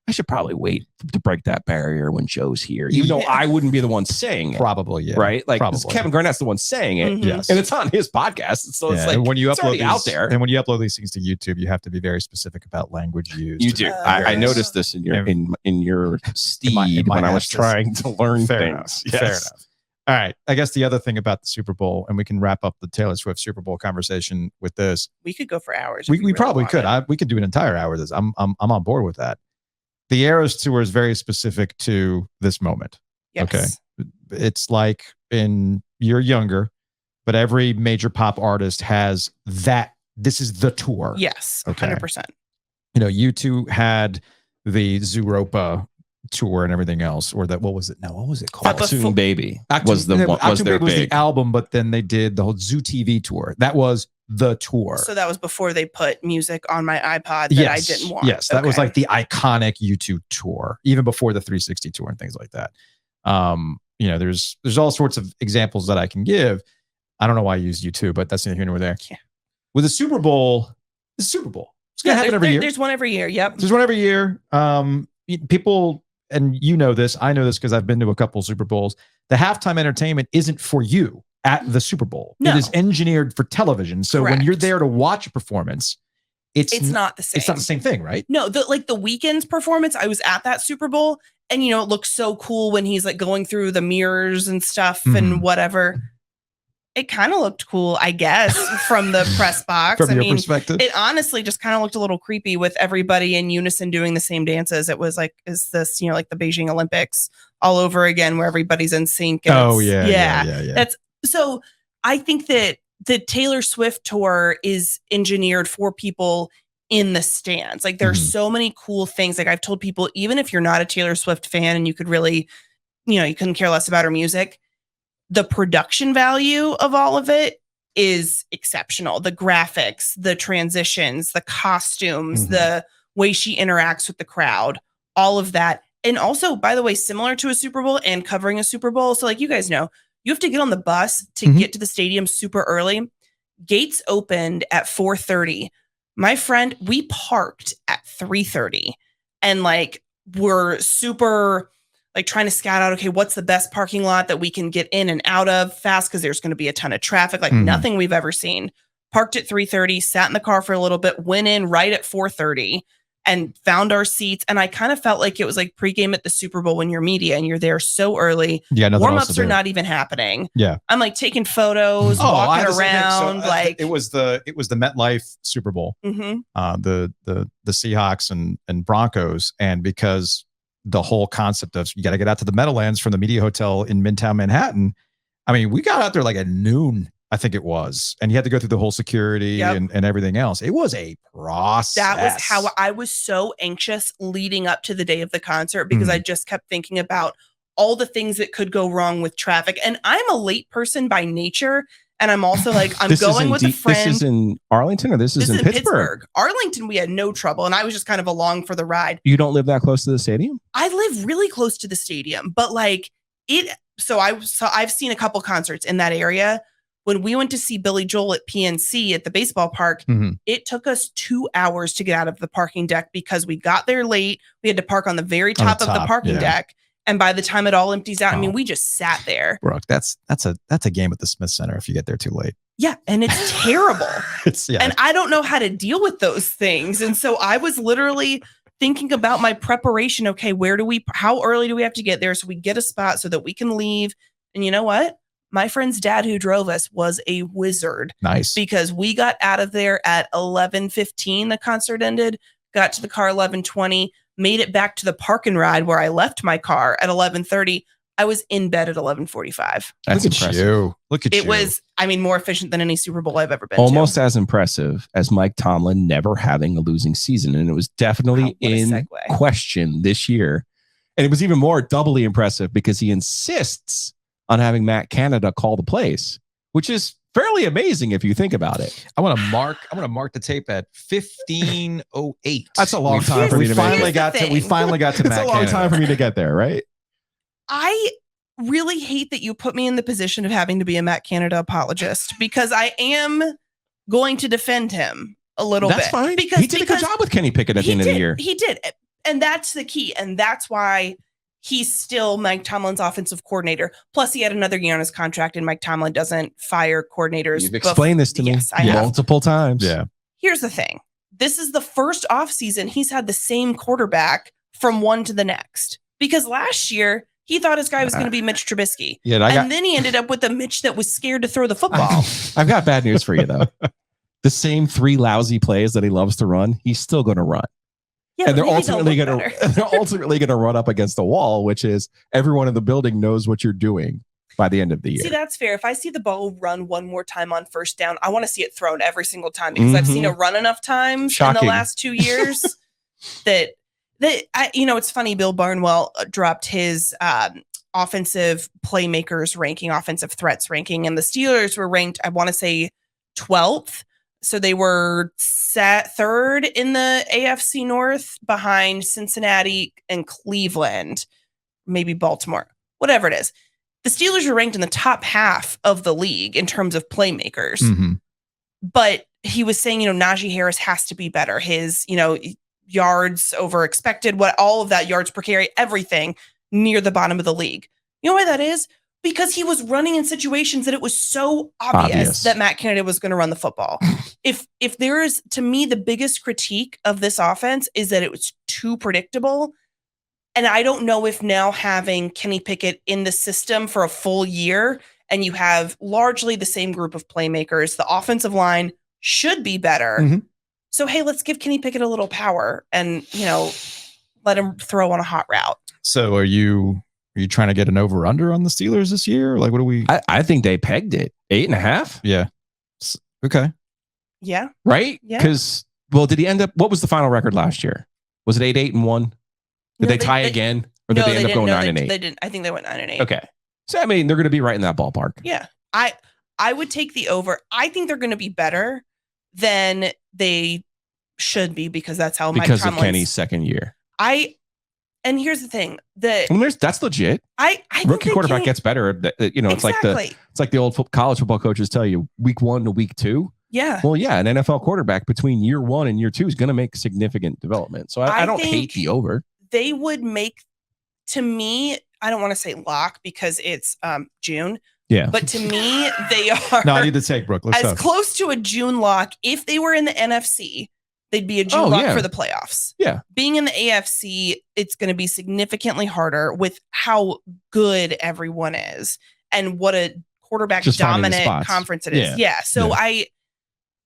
I should probably wait to break that barrier when Joe's here, even though I wouldn't be the one saying it. Probably, yeah. Right? Like probably. Kevin Garnett's the one saying it. Yes. And it's on his podcast. So it's like, and when you it's upload already these, out there. And when you upload these things to YouTube, you have to be very specific about language used. You do. I noticed this in your steed when I was trying to learn things. Yes. Fair enough. All right. I guess the other thing about the Super Bowl, and we can wrap up the Taylor Swift Super Bowl conversation with this. We could go for hours. We really probably could. We could do an entire hour of this. I'm on board with that. The Eras Tour is very specific to this moment. Yes. Okay. It's like you're younger, but every major pop artist has that. This is the tour. Yes. Okay. 100%. You know, U2 had the Zooropa tour and everything else, or that, what was it? No, what was it called? Achtung Baby was their big the album, but then they did the whole Zoo TV tour. That was the tour. So that was before they put music on my iPod that I didn't want. Yes, that was like the iconic U2 tour, even before the 360 tour and things like that. You know, there's all sorts of examples that I can give. I don't know why I use U2, but that's neither here nor there. Yeah. With the Super Bowl, it's going to happen every year. There's one every year. Yep. There's one every year. People, and you know this, I know this because I've been to a couple Super Bowls. The halftime entertainment isn't for you at the Super Bowl. No. It is engineered for television. So Correct. when you're there to watch a performance, it's not the same. It's not the same thing, right? No, the Weeknd's performance, I was at that Super Bowl, and you know, it looks so cool when he's like going through the mirrors and stuff and whatever. It kind of looked cool, I guess, from the press box. From your perspective, it honestly just kind of looked a little creepy with everybody in unison doing the same dances. It was like, is this, you know, like the Beijing Olympics all over again, where everybody's in sync? And yeah. That's so. I think that the Taylor Swift tour is engineered for people in the stands. Like there's so many cool things. Like I've told people, even if you're not a Taylor Swift fan and you could really, you know, you couldn't care less about her music, the production value of all of it is exceptional. The graphics, the transitions, the costumes, the way she interacts with the crowd, all of that. And also, by the way, similar to a Super Bowl and covering a Super Bowl. So like you guys know, you have to get on the bus to get to the stadium super early. Gates opened at 4:30. My friend, we parked at 3:30 and like we're super like trying to scout out, okay, what's the best parking lot that we can get in and out of fast because there's going to be a ton of traffic, like nothing we've ever seen. Parked at 3:30, sat in the car for a little bit, went in right at 4:30 and found our seats. And I kind of felt like it was like pregame at the Super Bowl when you're media and you're there so early. Yeah, warm-ups are not even happening. Yeah. I'm like taking photos, walking around. So, like it was the MetLife Super Bowl. The Seahawks and Broncos. And because the whole concept of you got to get out to the Meadowlands from the Media Hotel in Midtown Manhattan. I mean, we got out there like at noon, I think it was, and you had to go through the whole security and everything else. It was a process. That was how I was so anxious leading up to the day of the concert because I just kept thinking about all the things that could go wrong with traffic. And I'm a late person by nature. And I'm also like, I'm going with a friend. This is in Arlington or this is in Pittsburgh? Arlington, we had no trouble. And I was just kind of along for the ride. You don't live that close to the stadium? I live really close to the stadium, but like I've seen a couple concerts in that area. When we went to see Billy Joel at PNC at the baseball park, it took us 2 hours to get out of the parking deck because we got there late. We had to park on the very top of the parking deck. And by the time it all empties out, I mean, we just sat there. Brooke, that's a game at the Smith Center if you get there too late. Yeah. And it's terrible. And I don't know how to deal with those things. And so I was literally thinking about my preparation. Okay, how early do we have to get there so we get a spot so that we can leave? And you know what? My friend's dad who drove us was a wizard. Nice. Because we got out of there at 11:15. The concert ended, got to the car 11:20. Made it back to the park and ride where I left my car at 11:30. I was in bed at 11:45. That's impressive. Look at you. It was, I mean, more efficient than any Super Bowl I've ever been Almost to. as impressive as Mike Tomlin never having a losing season. And it was definitely in question this year. And it was even more doubly impressive because he insists on having Matt Canada call the plays, which is fairly amazing if you think about it. I'm gonna mark the tape at 15:08. That's a long time for me to We finally got to Matt It's a long time for me to get there, right? I really hate that you put me in the position of having to be a Matt Canada apologist because I am going to defend him a little bit. That's fine. Because he did a good job with Kenny Pickett at the end of the year. He did. And that's the key. And that's why he's still Mike Tomlin's offensive coordinator. Plus, he had another year on his contract, and Mike Tomlin doesn't fire coordinators. You've explained this to me multiple times. Yeah. Here's the thing. This is the first offseason he's had the same quarterback from one to the next. Because last year, he thought his guy was going to be Mitch Trubisky. And then he ended up with a Mitch that was scared to throw the football. I've got bad news for you, though. The same 3 lousy plays that he loves to run, he's still going to run. Yeah, and they're ultimately going to run up against the wall, which is everyone in the building knows what you're doing by the end of the year. See, that's fair. If I see the ball run one more time on first down, I want to see it thrown every single time because I've seen it run enough times in the last 2 years that it's funny. Bill Barnwell dropped his offensive playmakers ranking, offensive threats ranking, and the Steelers were ranked, I want to say 12th. So they were third in the AFC North behind Cincinnati and Cleveland, maybe Baltimore, whatever it is. The Steelers were ranked in the top half of the league in terms of playmakers. But he was saying, Najee Harris has to be better. His, yards over expected, all of that, yards per carry, everything near the bottom of the league. You know why that is? Because he was running in situations that it was so obvious that Matt Canada was going to run the football. If there is, to me, the biggest critique of this offense is that it was too predictable. And I don't know if now having Kenny Pickett in the system for a full year and you have largely the same group of playmakers, the offensive line should be better. So, hey, let's give Kenny Pickett a little power and, let him throw on a hot route. So are you trying to get an over-under on the Steelers this year? Like, what do we... I think they pegged it. 8.5? Yeah. Okay. Yeah. Right? Yeah. Because, did he end up... What was the final record last year? Was it 8-8-1? Did they tie again? Or did they end up going 9-8? They didn't. I think they went 9-8. Okay. So, I mean, they're going to be right in that ballpark. Yeah. I would take the over. I think they're going to be better than they should be because that's how Mike Tomlin's... Because of Kenny's second year. And here's the thing: that's legit. I rookie quarterback gets better. It's like the old college football coaches tell you: week 1 to week 2. Yeah. Well, yeah, an NFL quarterback between year 1 and year 2 is going to make significant development. So I don't hate the over. They would make, to me, I don't want to say lock because it's June. Yeah. But to me, they are. No, I need to take Brooke. Let's as close to a June lock. If they were in the NFC, they'd be a June lock for the playoffs. Yeah. Being in the AFC, it's going to be significantly harder with how good everyone is and what a quarterback dominant conference it is. Yeah. So I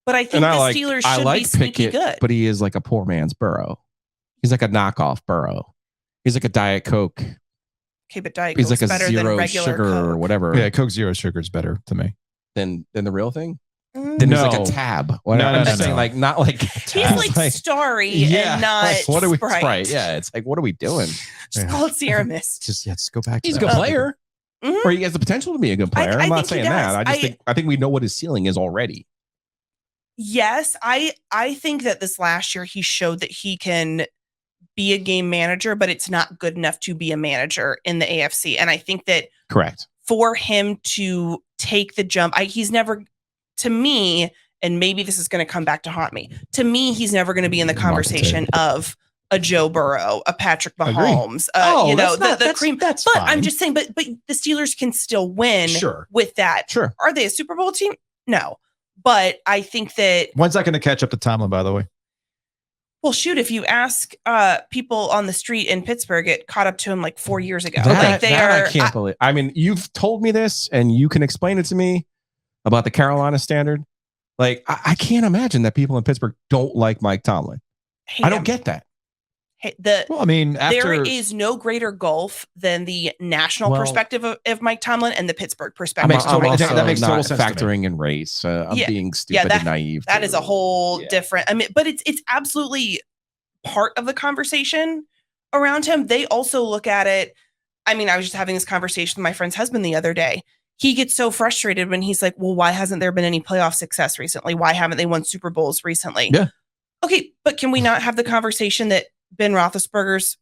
think the Steelers should be sneaky good. But he is like a poor man's Burrow. He's like a knockoff Burrow. He's like a Diet Coke. Okay, but Diet Coke's better than regular sugar Coke. Or whatever. Yeah, Coke Zero Sugar is better to me. Than the real thing? Then there's like a tab. I'm just saying, like, not like he's like Starry and not like, what are we Sprite. Yeah, it's like, what are we doing? Just call it Sierra Mist. Just go back. He's a good player, or he has the potential to be a good player. I'm not saying that. I think we know what his ceiling is already. Yes, I think that this last year he showed that he can be a game manager, but it's not good enough to be a manager in the AFC. And I think that correct for him to take the jump, he's never. To me, and maybe this is going to come back to haunt me, to me, he's never going to be in the conversation of a Joe Burrow, a Patrick Mahomes, the cream. But fine. I'm just saying, but the Steelers can still win with that. Sure. Are they a Super Bowl team? No. But I think that... When's that going to catch up to Tomlin, by the way? Well, shoot, if you ask people on the street in Pittsburgh, it caught up to him like 4 years ago. I can't believe. I mean, you've told me this and you can explain it to me. About the Carolina standard, like I can't imagine that people in Pittsburgh don't like Mike Tomlin. I don't get that. Well, I mean, there is no greater gulf than the national perspective of Mike Tomlin and the Pittsburgh perspective. That makes total sense. Factoring in race. I'm being stupid and naive. That is a whole different. I mean, but it's absolutely part of the conversation around him. They also look at it. I mean, I was just having this conversation with my friend's husband the other day. He gets so frustrated when he's like, well, why hasn't there been any playoff success recently? Why haven't they won Super Bowls recently? Yeah. Okay, but can we not have the conversation that Ben Roethlisberger's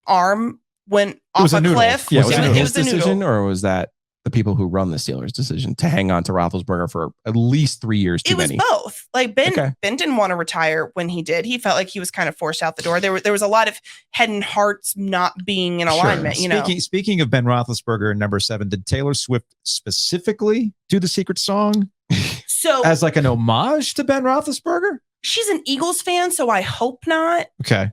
arm went off a cliff? Yeah, was it his decision, or was that the people who run the Steelers' decision to hang on to Roethlisberger for at least 3 years too many? It was both. Like Ben didn't want to retire when he did. He felt like he was kind of forced out the door. There was a lot of head and hearts not being in alignment. Speaking of Ben Roethlisberger and number 7, did Taylor Swift specifically do the secret song? So as like an homage to Ben Roethlisberger? She's an Eagles fan, so I hope not. Okay.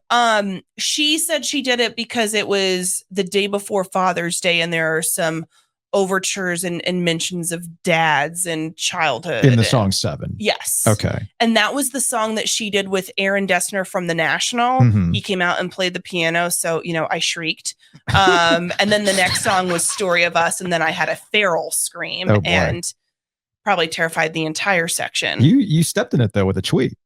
She said she did it because it was the day before Father's Day, and there are some overtures and mentions of dads and childhood in the song 7. Yes. Okay. And that was the song that she did with Aaron Dessner from The National. He came out and played the piano, so I shrieked. And then the next song was Story of Us, and then I had a feral scream and probably terrified the entire section. You stepped in it though with a tweet.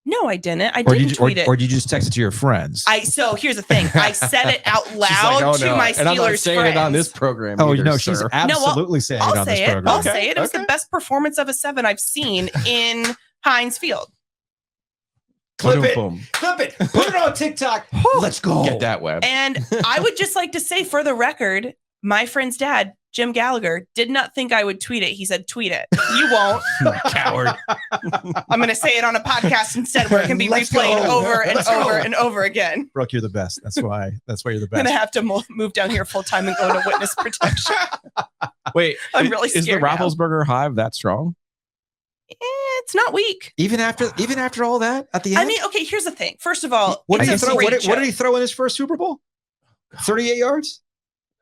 No, I didn't. I didn't tweet it. Or did you just text it to your friends? So here's the thing. I said it out loud to my Steelers and I'm not saying friends. It on this program. Oh, either, she's absolutely saying it on this program. I'll say it. It was the best performance of a 7 I've seen in Heinz Field. Clip it. Put it on TikTok. Let's go. Get that web. And I would just like to say, for the record, my friend's dad, Jim Gallagher, did not think I would tweet it. He said, tweet it. You won't. Coward. I'm going to say it on a podcast instead where it can be replayed over and over and over again. Brooke, you're the best. That's why you're the best. I'm going to have to move down here full time and go into witness protection. Wait, I'm really scared. Is the Roethlisberger hive that strong? It's not weak. Even after all that at the end? I mean, okay, here's the thing. First of all, what did he throw in his first Super Bowl? 38 yards?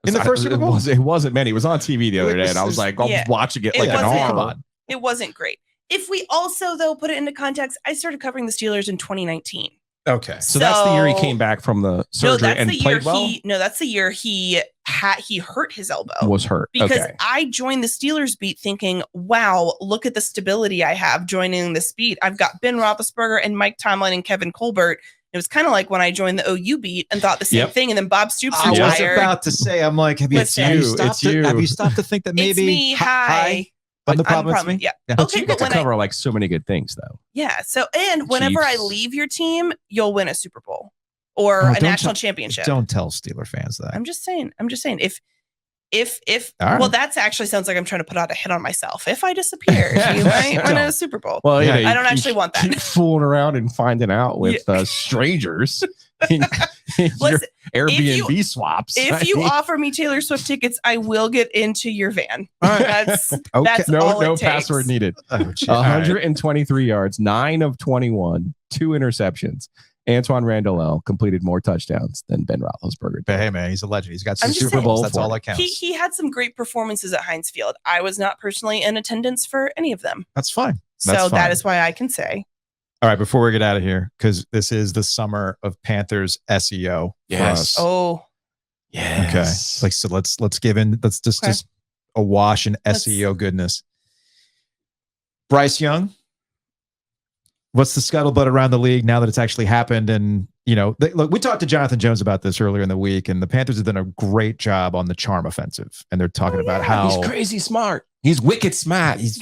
In the first Super Bowl? It wasn't many. It was on TV the other day, and I was like, I'm watching it like an arm. It wasn't great. If we also, though, put it into context, I started covering the Steelers in 2019. Okay. So that's the year he came back from the surgery and played well? That's the year he hurt his elbow. Was hurt. Because I joined the Steelers beat thinking, wow, look at the stability I have joining this beat. I've got Ben Roethlisberger and Mike Tomlin and Kevin Colbert. It was kind of like when I joined the OU beat and thought the same thing. And then Bob Stoops retired. I was about to say, I'm like, have you stopped to think that maybe it's me, hi. But the problem is me? Yeah. Okay, you get to cover like so many good things, though. Yeah. So, and whenever I leave your team, you'll win a Super Bowl or a national championship. Don't tell Steeler fans that. I'm just saying. If right. Well, that actually sounds like I'm trying to put out a hit on myself. If I disappeared, you might win a Super Bowl. Well, yeah, I don't actually want that. Keep fooling around and finding out with strangers. Listen, Airbnb swaps. If you offer me Taylor Swift tickets, I will get into your van. All right. That's all no it takes. password needed. 123 yards, 9 of 21, 2 interceptions. Antoine Randall completed more touchdowns than Ben Roethlisberger. But hey, man, he's a legend. He's got some Super Bowls. That's all that counts. He had some great performances at Heinz Field. I was not personally in attendance for any of them. That's fine. That is why I can say. All right, before we get out of here, because this is the summer of Panthers SEO. Yes. Oh. Yes. Okay. So let's give in. Let's just awash in SEO goodness. Bryce Young. What's the scuttlebutt around the league now that it's actually happened? And, look, we talked to Jonathan Jones about this earlier in the week, and the Panthers have done a great job on the charm offensive. And they're talking about how he's crazy smart. He's wicked smart. He's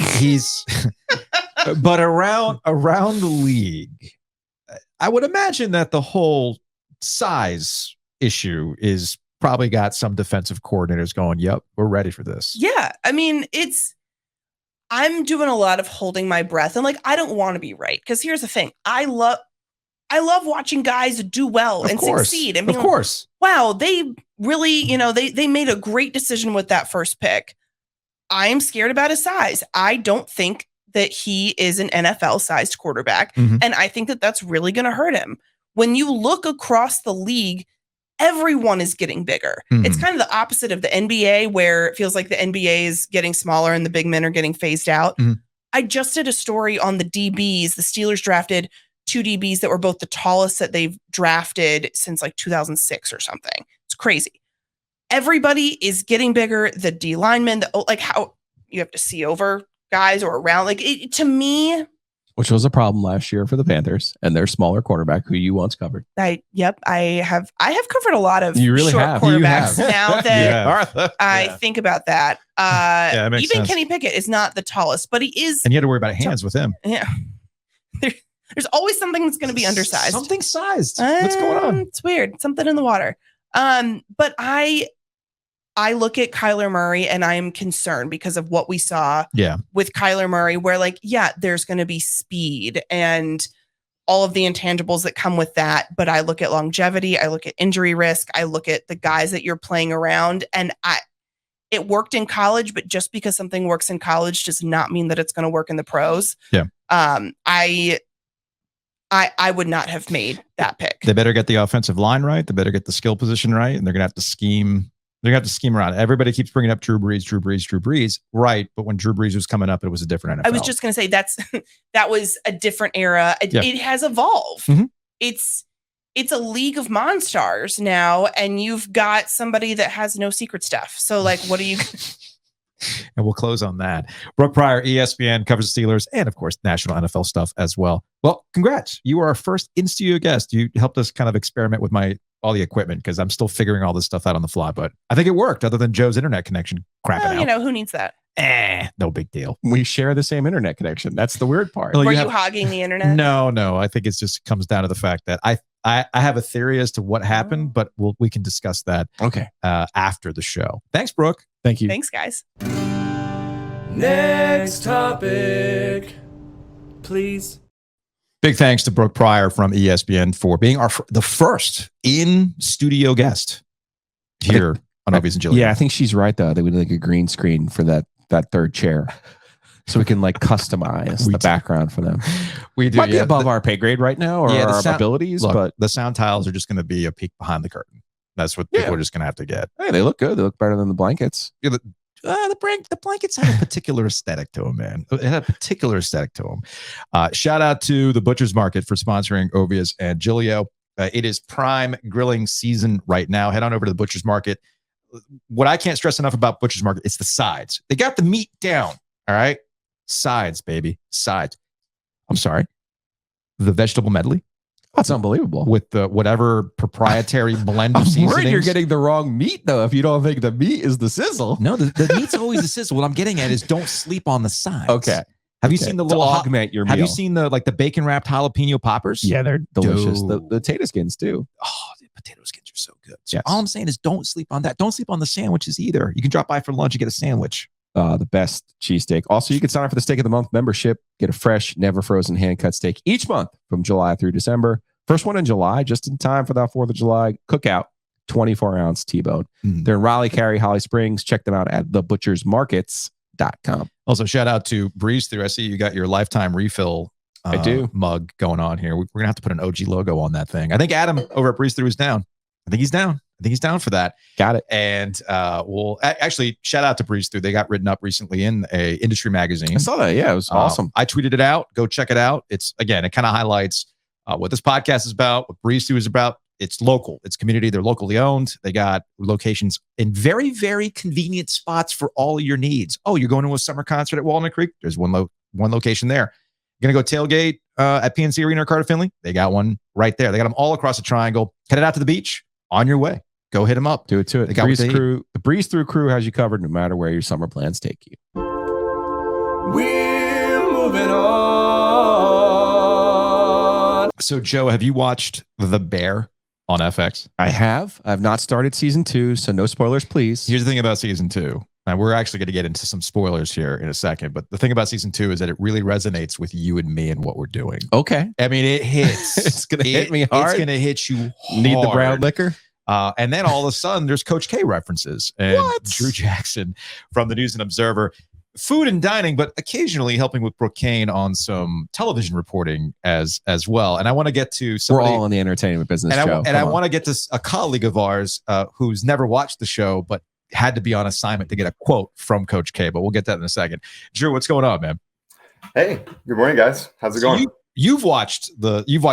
but around the league, I would imagine that the whole size issue is probably got some defensive coordinators going, yep, we're ready for this. Yeah. I mean, I'm doing a lot of holding my breath, and I don't want to be right. Because here's the thing. I love watching guys do well and succeed. I mean, of course. Wow. They really, they made a great decision with that first pick. I am scared about his size. I don't think that he is an NFL sized quarterback. Mm-hmm. And I think that that's really going to hurt him. When you look across the league, everyone is getting bigger. Mm-hmm. It's kind of the opposite of the NBA, where it feels like the NBA is getting smaller and the big men are getting phased out. Mm-hmm. I just did a story on the DBs. The Steelers drafted two DBs that were both the tallest that they've drafted since like 2006 or something. It's crazy. Everybody is getting bigger. The D linemen, like how you have to see over guys or around, like to me, which was a problem last year for the Panthers and their smaller quarterback who you once covered. I have covered a lot of you really short have. quarterbacks now that I Yeah. think about that. That makes Even sense. Kenny Pickett is not the tallest, but he is. And you had to worry about hands with him. Yeah. There's always something that's going to be undersized. Something sized. What's going on? It's weird. Something in the water. But I look at Kyler Murray and I am concerned because of what we saw with Kyler Murray, where like, yeah, there's going to be speed and all of the intangibles that come with that. But I look at longevity. I look at injury risk. I look at the guys that you're playing around, and it worked in college, but just because something works in college does not mean that it's going to work in the pros. Yeah. I would not have made that pick. They better get the offensive line right. They better get the skill position right. And they're going to have to scheme. They're going to have to scheme around. Everybody keeps bringing up Drew Brees. Right. But when Drew Brees was coming up, it was a different NFL. I was just going to say that was a different era. It has evolved. Mm-hmm. It's a league of monsters now. And you've got somebody that has no secret stuff. So like, what are you... And we'll close on that. Brooke Pryor, ESPN, covers the Steelers and, of course, national NFL stuff as well. Well, congrats. You were our first in-studio guest. You helped us kind of experiment with all the equipment because I'm still figuring all this stuff out on the fly. But I think it worked other than Joe's internet connection crapping out. Who needs that? No big deal. We share the same internet connection. That's the weird part. Well, Were you hogging the internet? No. I think it just comes down to the fact that I have a theory as to what happened, but we can discuss that after the show. Thanks, Brooke. Thank you. Thanks, guys. Next topic, please. Big thanks to Brooke Pryor from ESPN for being the first in-studio guest here on Ovies and Giglio. Yeah, I think she's right, though. They would like a green screen for that third chair. So we can like customize the background for them. We do. Might be above our pay grade right now or our abilities, but the sound tiles are just going to be a peek behind the curtain. That's what people are just going to have to get. Hey, they look good. They look better than the blankets. The blankets have a particular aesthetic to them, man. It had a particular aesthetic to them. Shout out to the Butcher's Market for sponsoring Ovies and Giglio. It is prime grilling season right now. Head on over to the Butcher's Market. What I can't stress enough about Butcher's Market, it's the sides. They got the meat down. All right. Sides, baby. Sides. I'm sorry. The vegetable medley. That's unbelievable. With the whatever proprietary blend of I'm seasonings. worried you're getting the wrong meat, though, if you don't think the meat is the sizzle. No, the meat's always the sizzle. What I'm getting at is don't sleep on the sides. Okay. Have you seen the little augment your meal? Have you seen the bacon wrapped jalapeno poppers? Yeah, they're delicious. The potato skins too. Oh, the potato skins are so good. So all I'm saying is don't sleep on that. Don't sleep on the sandwiches either. You can drop by for lunch and get a sandwich. The best cheesesteak. Also, you can sign up for the Steak of the Month membership. Get a fresh, never frozen hand-cut steak each month from July through December. First one in July, just in time for that 4th of July cookout, 24-ounce T-bone. They're in Raleigh, Cary, Holly Springs. Check them out at thebutchersmarkets.com. Also, shout out to Breeze Through. I see you got your lifetime refill I do. Mug going on here. We're going to have to put an OG logo on that thing. I think Adam over at Breeze Through is down. I think he's down for that. Got it. And we'll actually shout out to Breeze Through. They got written up recently in a industry magazine. I saw that. Yeah, it was awesome. I tweeted it out. Go check it out. It kind of highlights what this podcast is about, what Breeze Through is about. It's local. It's community. They're locally owned. They got locations in very, very convenient spots for all of your needs. Oh, you're going to a summer concert at Walnut Creek? There's one location there. You're going to go tailgate at PNC Arena or Carter Finley? They got one right there. They got them all across the triangle. Headed out to the beach. On your way. Go hit them up. Do it to it. The Breeze Through crew has you covered no matter where your summer plans take you. We're moving on. So, Joe, have you watched The Bear on FX? I have. I've not started season 2, so no spoilers, please. Here's the thing about season 2. Now, we're actually going to get into some spoilers here in a second, but the thing about season 2 is that it really resonates with you and me and what we're doing. Okay. I mean, it hits. It's going to hit me hard. It's going to hit you hard. Need the brown liquor? And then all of a sudden, there's Coach K references. And Drew Jackson from the News and Observer. Food and dining, but occasionally helping with Brooke Kane on some television reporting as well. And I want to get to somebody. We're all in the entertainment business, and Joe. I want to get to a colleague of ours who's never watched the show, but had to be on assignment to get a quote from Coach K. But we'll get that in a second. Drew, what's going on, man? Hey, good morning, guys. How's it going? you've watched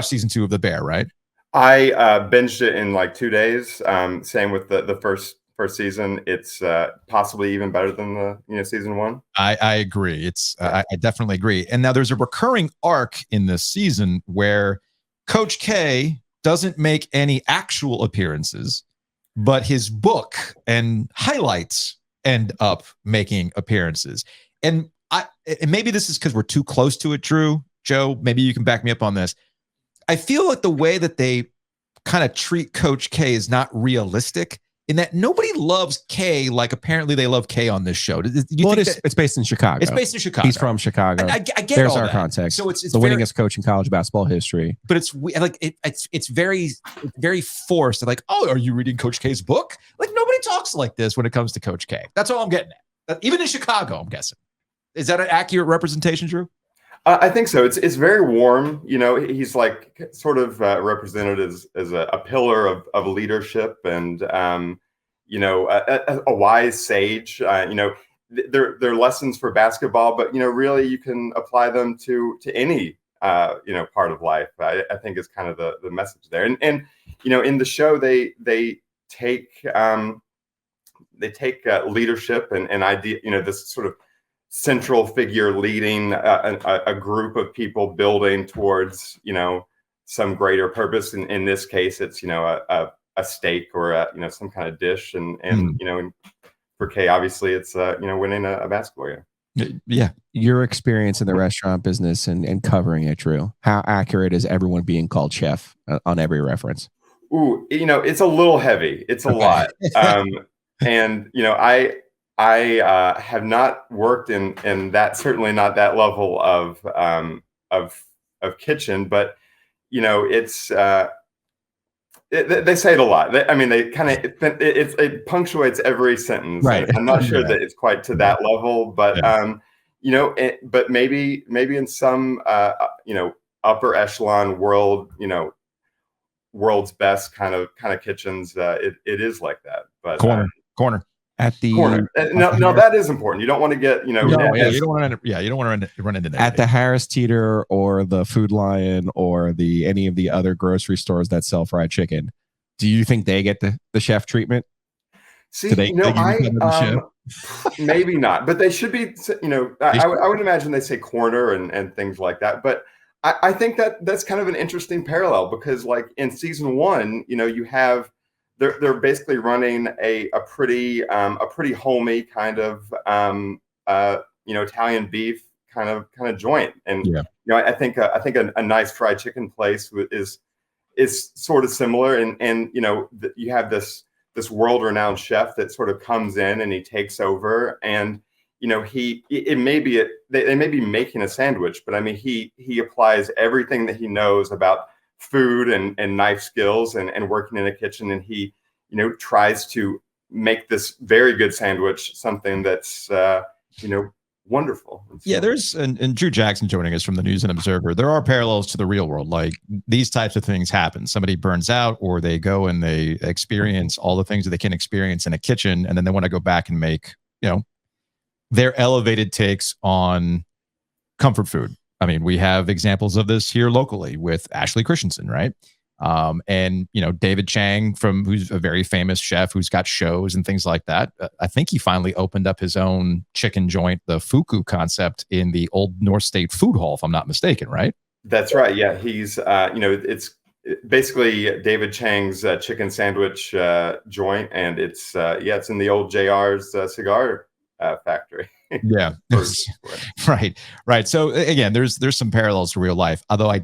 season 2 of The Bear, right? I binged it in like 2 days. Same with the first season. It's possibly even better than the season 1. I agree. I definitely agree. And now there's a recurring arc in this season where Coach K doesn't make any actual appearances, but his book and highlights end up making appearances. And maybe this is because we're too close to it, Drew. Joe, maybe you can back me up on this. I feel like the way that they kind of treat Coach K is not realistic, in that nobody loves K like apparently they love K on this show. It's based in Chicago. It's based in Chicago. He's from Chicago. I get There's all our that. context. So it's the winningest coach in college basketball history. But it's very forced. Like, oh, are you reading Coach K's book? Like, nobody talks like this when it comes to Coach K. That's all I'm getting at. Even in Chicago, I'm guessing. Is that an accurate representation, Drew? I think so. It's very warm. He's like sort of represented as a pillar of leadership and a wise sage. They're lessons for basketball, but really you can apply them to any part of life. I think is kind of the message there. And in the show they take leadership and idea. This sort of central figure leading a group of people building towards some greater purpose. In this case, it's a steak or some kind of dish, and for K, obviously it's winning a basketball game. Yeah, your experience in the restaurant business and covering it, Drew. How accurate is everyone being called chef on every reference? Ooh, it's a little heavy. It's a lot, and I have not worked in that, certainly not that level of kitchen, but it's they say it a lot. They kind of it punctuates every sentence. Right. I'm not sure that it's quite to that level, but but maybe in some upper echelon world's best kind of kitchens, it is like that. But corner. At the corner. No, that is important. You don't want to get, you don't want to run into that. At the Harris Teeter or the Food Lion or any of the other grocery stores that sell fried chicken. Do you think they get the chef treatment? See, maybe not, but they should be, I would imagine they say corner and things like that. But I think that's kind of an interesting parallel because like in season 1, you have, they're basically running a pretty homey kind of Italian beef kind of joint, and I think a nice fried chicken place is sort of similar, and you have this world-renowned chef that sort of comes in and he takes over, and they may be making a sandwich, but I mean he applies everything that he knows about food and knife skills and working in a kitchen, and he tries to make this very good sandwich something that's wonderful. Yeah, there's and Drew Jackson joining us from the News and Observer. There are parallels to the real world. Like these types of things happen. Somebody burns out, or they go and they experience all the things that they can experience in a kitchen, and then they want to go back and make their elevated takes on comfort food. I mean, we have examples of this here locally with Ashley Christensen, right? And David Chang, who's a very famous chef who's got shows and things like that. I think he finally opened up his own chicken joint, the Fuku concept, in the old North State Food Hall, if I'm not mistaken, right? That's right. Yeah, he's it's basically David Chang's chicken sandwich joint, and it's in the old JR's cigar factory. Yeah. Right. So again, there's some parallels to real life. Although I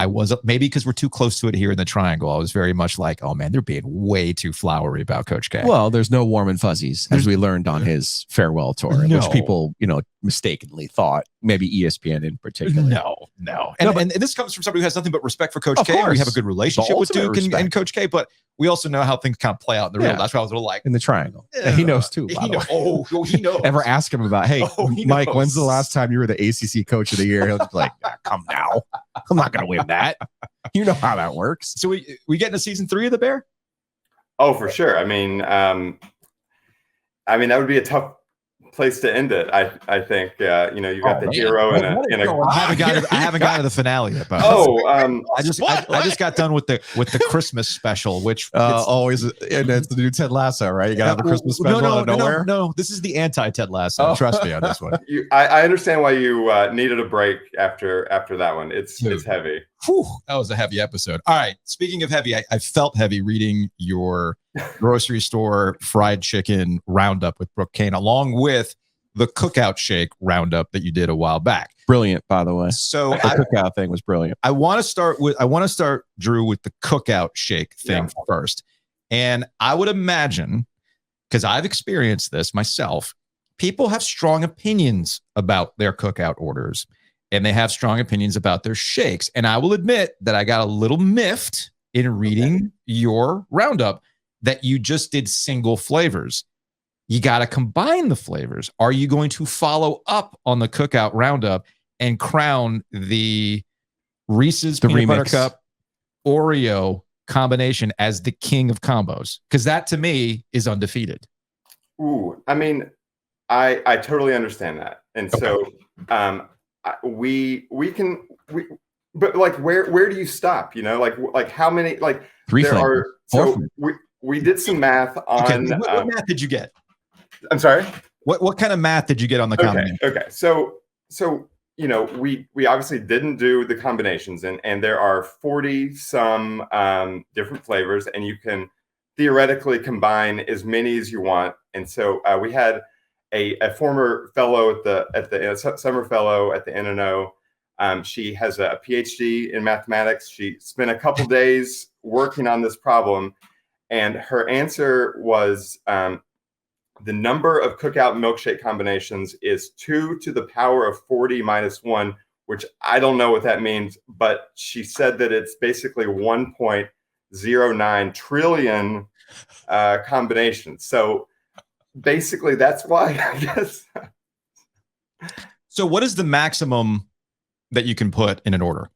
was maybe because we're too close to it here in the triangle. I was very much like, oh man, they're being way too flowery about Coach K. Well, there's no warm and fuzzies, as we learned on his farewell tour, which people, mistakenly thought, maybe ESPN in particular. No. And this comes from somebody who has nothing but respect for Coach K. We have a good relationship with Duke and Coach K, but we also know how things kind of play out in the real. That's why I was a little like in the triangle. He knows too. He knows. Ever ask him about, hey, Mike, when's the last time you were the ACC Coach of the Year? He'll be like, come now. I'm not going to win that. You know how that works. So we get into season 3 of The Bear? Oh, for sure. I mean, that would be a tough place to end it. I think you know, you got the hero in a I haven't gotten to the finale yet. But I just got done with the Christmas special, which always, and it's the new Ted Lasso, right? You got to have a Christmas special out of nowhere. No, this is the anti Ted Lasso. Trust me on this one. I understand why you needed a break after that one. It's heavy. Whew, that was a heavy episode. All right. Speaking of heavy, I felt heavy reading your grocery store fried chicken roundup with Brooke Kane, along with the cookout shake roundup that you did a while back. Brilliant, by the way. So the cookout thing was brilliant. I want to start, Drew, with the cookout shake thing first. And I would imagine, because I've experienced this myself, people have strong opinions about their cookout orders, and they have strong opinions about their shakes. And I will admit that I got a little miffed in reading your roundup that you just did single flavors. You got to combine the flavors. Are you going to follow up on the cookout roundup and crown the Reese's Peanut Butter Cup Oreo combination as the king of combos? Because that to me is undefeated. Ooh, I mean, I totally understand that. And so we can, but like, where do you stop? You know, like how many, like three there flavors. are, so we did some math on, what math did you get? I'm sorry. What kind of math did you get on the combination? Okay. So you know, we obviously didn't do the combinations, and there are 40 some different flavors, and you can theoretically combine as many as you want. And so we had a former fellow at the summer fellow at the NNO. She has a PhD in mathematics. She spent a couple days working on this problem, and her answer was the number of cookout milkshake combinations is 2 to the power of 40 minus 1, which I don't know what that means, but she said that it's basically 1.09 trillion combinations. So basically, that's why, I guess. So what is the maximum that you can put in an order?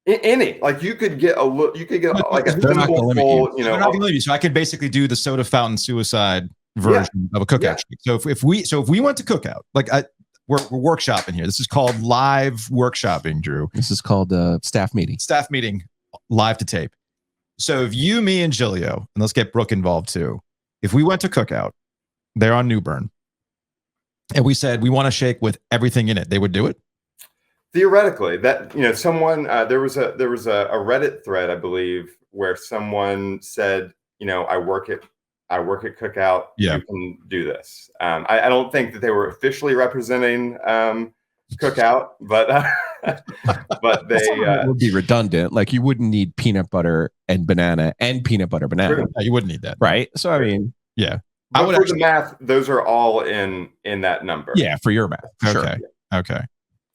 Any, like you could get like a thimble full, you know. They're not gonna limit you. So I could basically do the soda fountain suicide version of a cookout shake. So if we went to cookout, like we're workshopping here. This is called live workshopping, Drew. This is called staff meeting. Staff meeting, live to tape. So if you, me, and Giglio, and let's get Brooke involved too. If we went to cookout, they're on New Bern, and we said we want a shake with everything in it, they would do it. Theoretically, that, you know, someone there was a Reddit thread, I believe, where someone said, you know, I work at Cookout. Yeah. You can do this. I don't think that they were officially representing Cookout, but but they would be redundant. Like you wouldn't need peanut butter and banana and peanut butter banana. True. You wouldn't need that, right? So I mean, yeah. But for the math, those are all in that number. Yeah, for your math. Okay. Sure. Okay.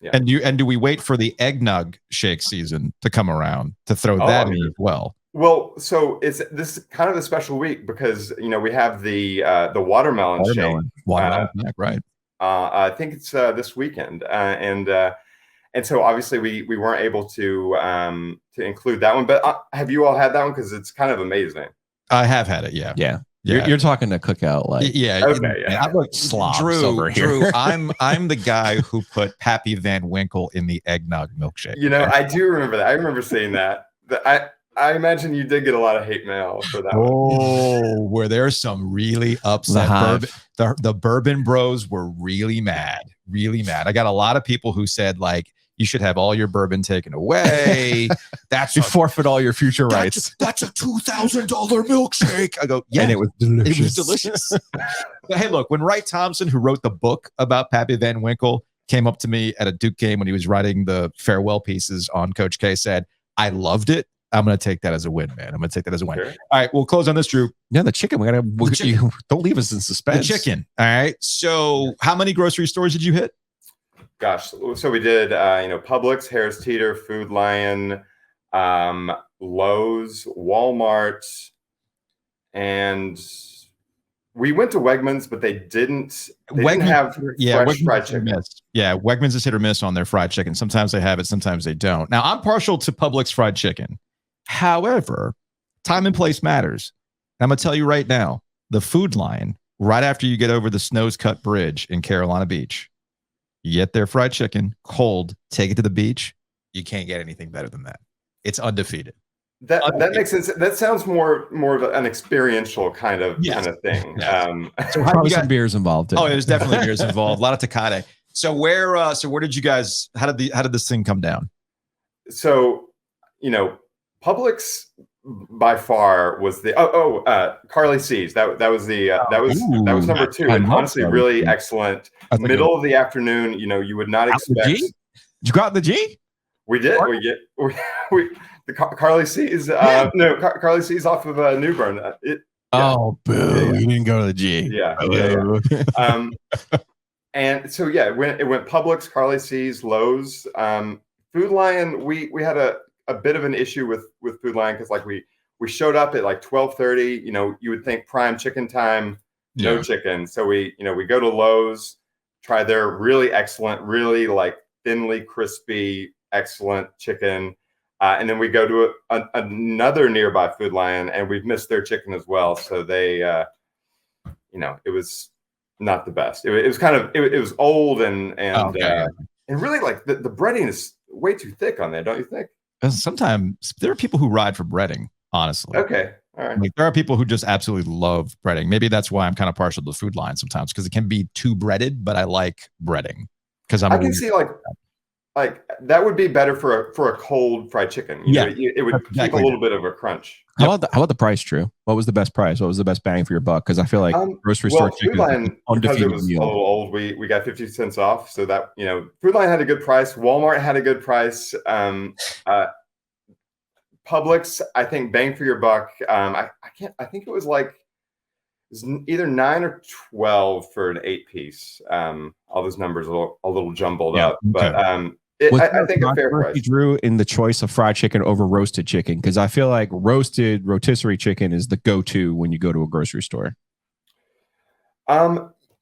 Yeah. And do we wait for the eggnog shake season to come around to throw that in as well? Well, so this is kind of a special week because, you know, we have the watermelon shake. Watermelon snack, right? I think it's this weekend, and so obviously we weren't able to include that one. But have you all had that one? Because it's kind of amazing. I have had it. Yeah. Yeah. You're talking to Cookout, like Okay, I'm like slobs over here. Drew, I'm the guy who put Pappy Van Winkle in the eggnog milkshake. You know, I do remember that. I remember seeing that. I imagine you did get a lot of hate mail for that one. Oh, where there's some really upset. The bourbon bros were really mad. I got a lot of people who said, like, you should have all your bourbon taken away. You forfeit all your future rights. That's a $2,000 milkshake. I go, yeah. And it was delicious. It was delicious. But hey, look, when Wright Thompson, who wrote the book about Pappy Van Winkle, came up to me at a Duke game when he was writing the farewell pieces on Coach K, said, I loved it. I'm going to take that as a win, man. I'm going to take that as a win. Sure. All right, we'll close on this, Drew. Yeah, the chicken. Don't leave us in suspense. The chicken. All right. So how many grocery stores did you hit? Gosh, so we did, Publix, Harris Teeter, Food Lion, Lowe's, Walmart, and we went to Wegmans, but they didn't have fresh fried chicken. Yeah, Wegmans is hit or miss on their fried chicken. Sometimes they have it, sometimes they don't. Now, I'm partial to Publix fried chicken. However, time and place matters. I'm going to tell you right now, the Food Lion right after you get over the Snows Cut Bridge in Carolina Beach. You get their fried chicken, cold, take it to the beach. You can't get anything better than that. It's undefeated. That makes sense. That sounds more of an experiential kind of thing. Yes. So probably some beers involved. There's definitely beers involved. A lot of Tecate. So where did you guys? How did this thing come down? So, Publix by far was the Carly C's. That was number 2, and honestly, really excellent. Middle of the afternoon. You would not expect. Did you go out in the G? We did. The Carly C's. No, Carly C's off of New Bern. Oh, boo! You didn't go to the G. Yeah. And so it went Publix, Carly C's, Lowe's, Food Lion. We had a bit of an issue with Food Lion because like we showed up at like 12:30. You would think prime chicken time, no chicken. So we go to Lowe's, try their really excellent, really like thinly crispy, excellent chicken. And then we go to another nearby Food Lion, and we've missed their chicken as well. So they, it was not the best. It was kind of it was old and really like the breading is way too thick on there, don't you think? Sometimes there are people who ride for breading. Honestly, okay, all right. Like, there are people who just absolutely love breading. Maybe that's why I'm kind of partial to the Food Lion sometimes because it can be too breaded, but I like breading because I can see like that would be better for a cold fried chicken. It would keep a little bit of a crunch. How about the price, Drew? What was the best price? What was the best bang for your buck? Because I feel like grocery store chicken because it was a little old, we got 50 cents off. So that Food Lion had a good price. Walmart had a good price. Publix, I think bang for your buck. I think it was either 9 or 12 for an 8-piece. All those numbers are a little jumbled up, but I think a fair price. Drew, in the choice of fried chicken over roasted chicken, because I feel like roasted rotisserie chicken is the go-to when you go to a grocery store.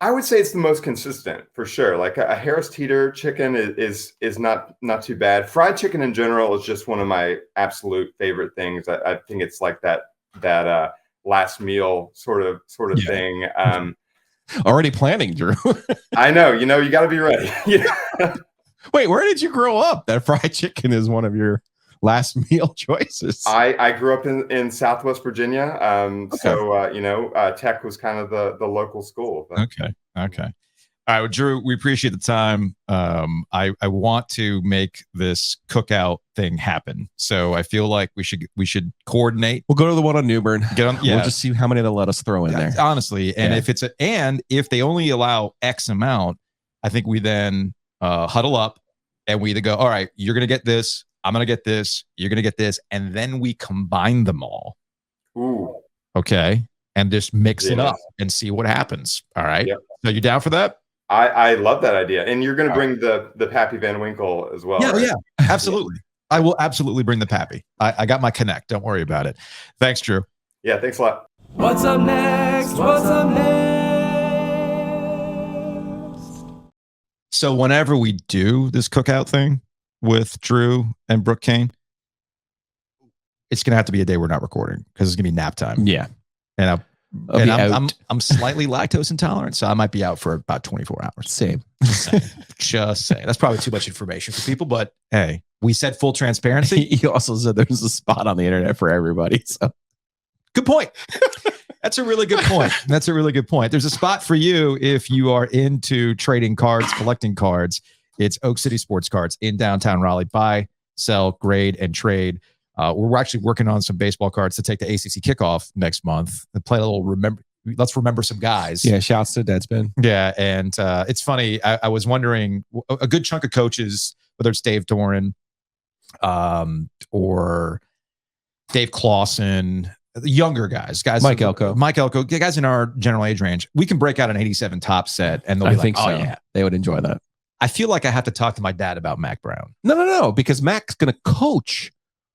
I would say it's the most consistent for sure. Like a Harris Teeter chicken is not too bad. Fried chicken in general is just one of my absolute favorite things. I think it's like that last meal sort of thing. Already planning, Drew. I know. You got to be ready. Wait, where did you grow up? That fried chicken is one of your last meal choices. I grew up in Southwest Virginia. So Tech was kind of the local school. But. Okay. All right, well, Drew, we appreciate the time. I want to make this cookout thing happen. So I feel like we should coordinate. We'll go to the one on New Bern. We'll just see how many they'll let us throw in there. Honestly, and if they only allow X amount, I think we then huddle up and we either go, all right, you're gonna get this, I'm gonna get this, you're gonna get this, and then we combine them all. Ooh. Okay. And just mix it up and see what happens. All right. Yep. So you down for that? I love that idea. And you're going to bring the Pappy Van Winkle as well. Yeah, right? Yeah, absolutely. I will absolutely bring the Pappy. I got my Connect. Don't worry about it. Thanks, Drew. Yeah, thanks a lot. What's up next? So whenever we do this cookout thing with Drew and Brooke Kane, it's going to have to be a day we're not recording because it's going to be nap time. Yeah. And I'm slightly lactose intolerant, so I might be out for about 24 hours. Same. Just saying. That's probably too much information for people, but hey, we said full transparency. He also said there's a spot on the internet for everybody. So good point. That's a really good point. There's a spot for you if you are into trading cards, collecting cards. It's Oak City Sports Cards in downtown Raleigh. Buy, sell, grade, and trade. We're actually working on some baseball cards to take the ACC kickoff next month and play a little let's remember some guys. Yeah, shouts to Deadspin. Yeah, and it's funny. I was wondering, a good chunk of coaches, whether it's Dave Doran or Dave Clausen, younger guys, Mike Elko, guys in our general age range, we can break out an 87 top set, and they'll be like, "Oh yeah, they would enjoy that." I feel like I have to talk to my dad about Mac Brown. No, because Mac's going to coach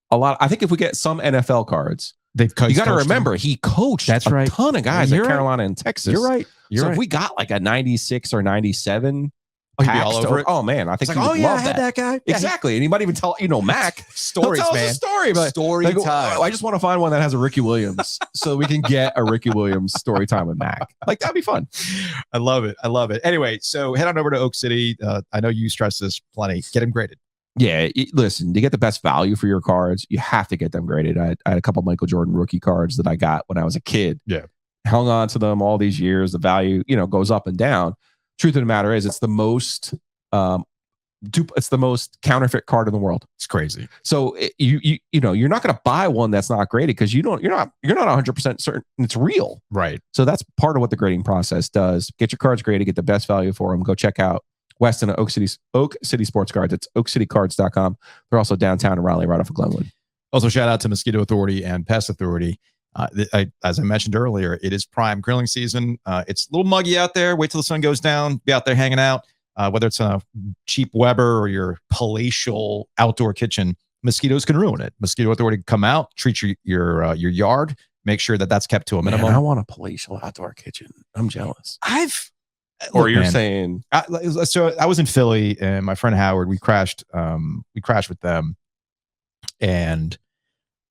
a lot. I think if we get some NFL cards, you got to remember he coached a ton of guys at Carolina and Texas. You're right. If we got like a 96 or 97 Oh, he'd be Paxed all over it. Oh man, I think It's he like, would oh yeah, I love had that guy. Yeah, exactly, and he might even tell Mac stories, tell us man. a story, but Story like, time. I just want to find one that has a Ricky Williams, so we can get a Ricky Williams story time with Mac. Like that'd be fun. I love it. I love it. Anyway, so head on over to Oak City. I know you stress this plenty. Get them graded. Yeah, listen, to get the best value for your cards, you have to get them graded. I had a couple Michael Jordan rookie cards that I got when I was a kid. Yeah, hung on to them all these years. The value, goes up and down. Truth of the matter is, it's the most counterfeit card in the world. it's crazy. So you're not going to buy one that's not graded because you're not 100% certain it's real. Right. So that's part of what the grading process does. Get your cards graded, get the best value for them. Go check out Weston Oak City Sports Cards. It's oakcitycards.com. They're also downtown in Raleigh, right off of Glenwood. Also, shout out to Mosquito Authority and Pest Authority. As I mentioned earlier, it is prime grilling season. It's a little muggy out there. Wait till the sun goes down. Be out there hanging out. Whether it's a cheap Weber or your palatial outdoor kitchen, mosquitoes can ruin it. Mosquito Authority can come out, treat your yard, make sure that that's kept to a minimum. Man, I want a palatial outdoor kitchen. I'm jealous. Look, You're man, saying so I was in Philly and my friend Howard, we crashed with them. And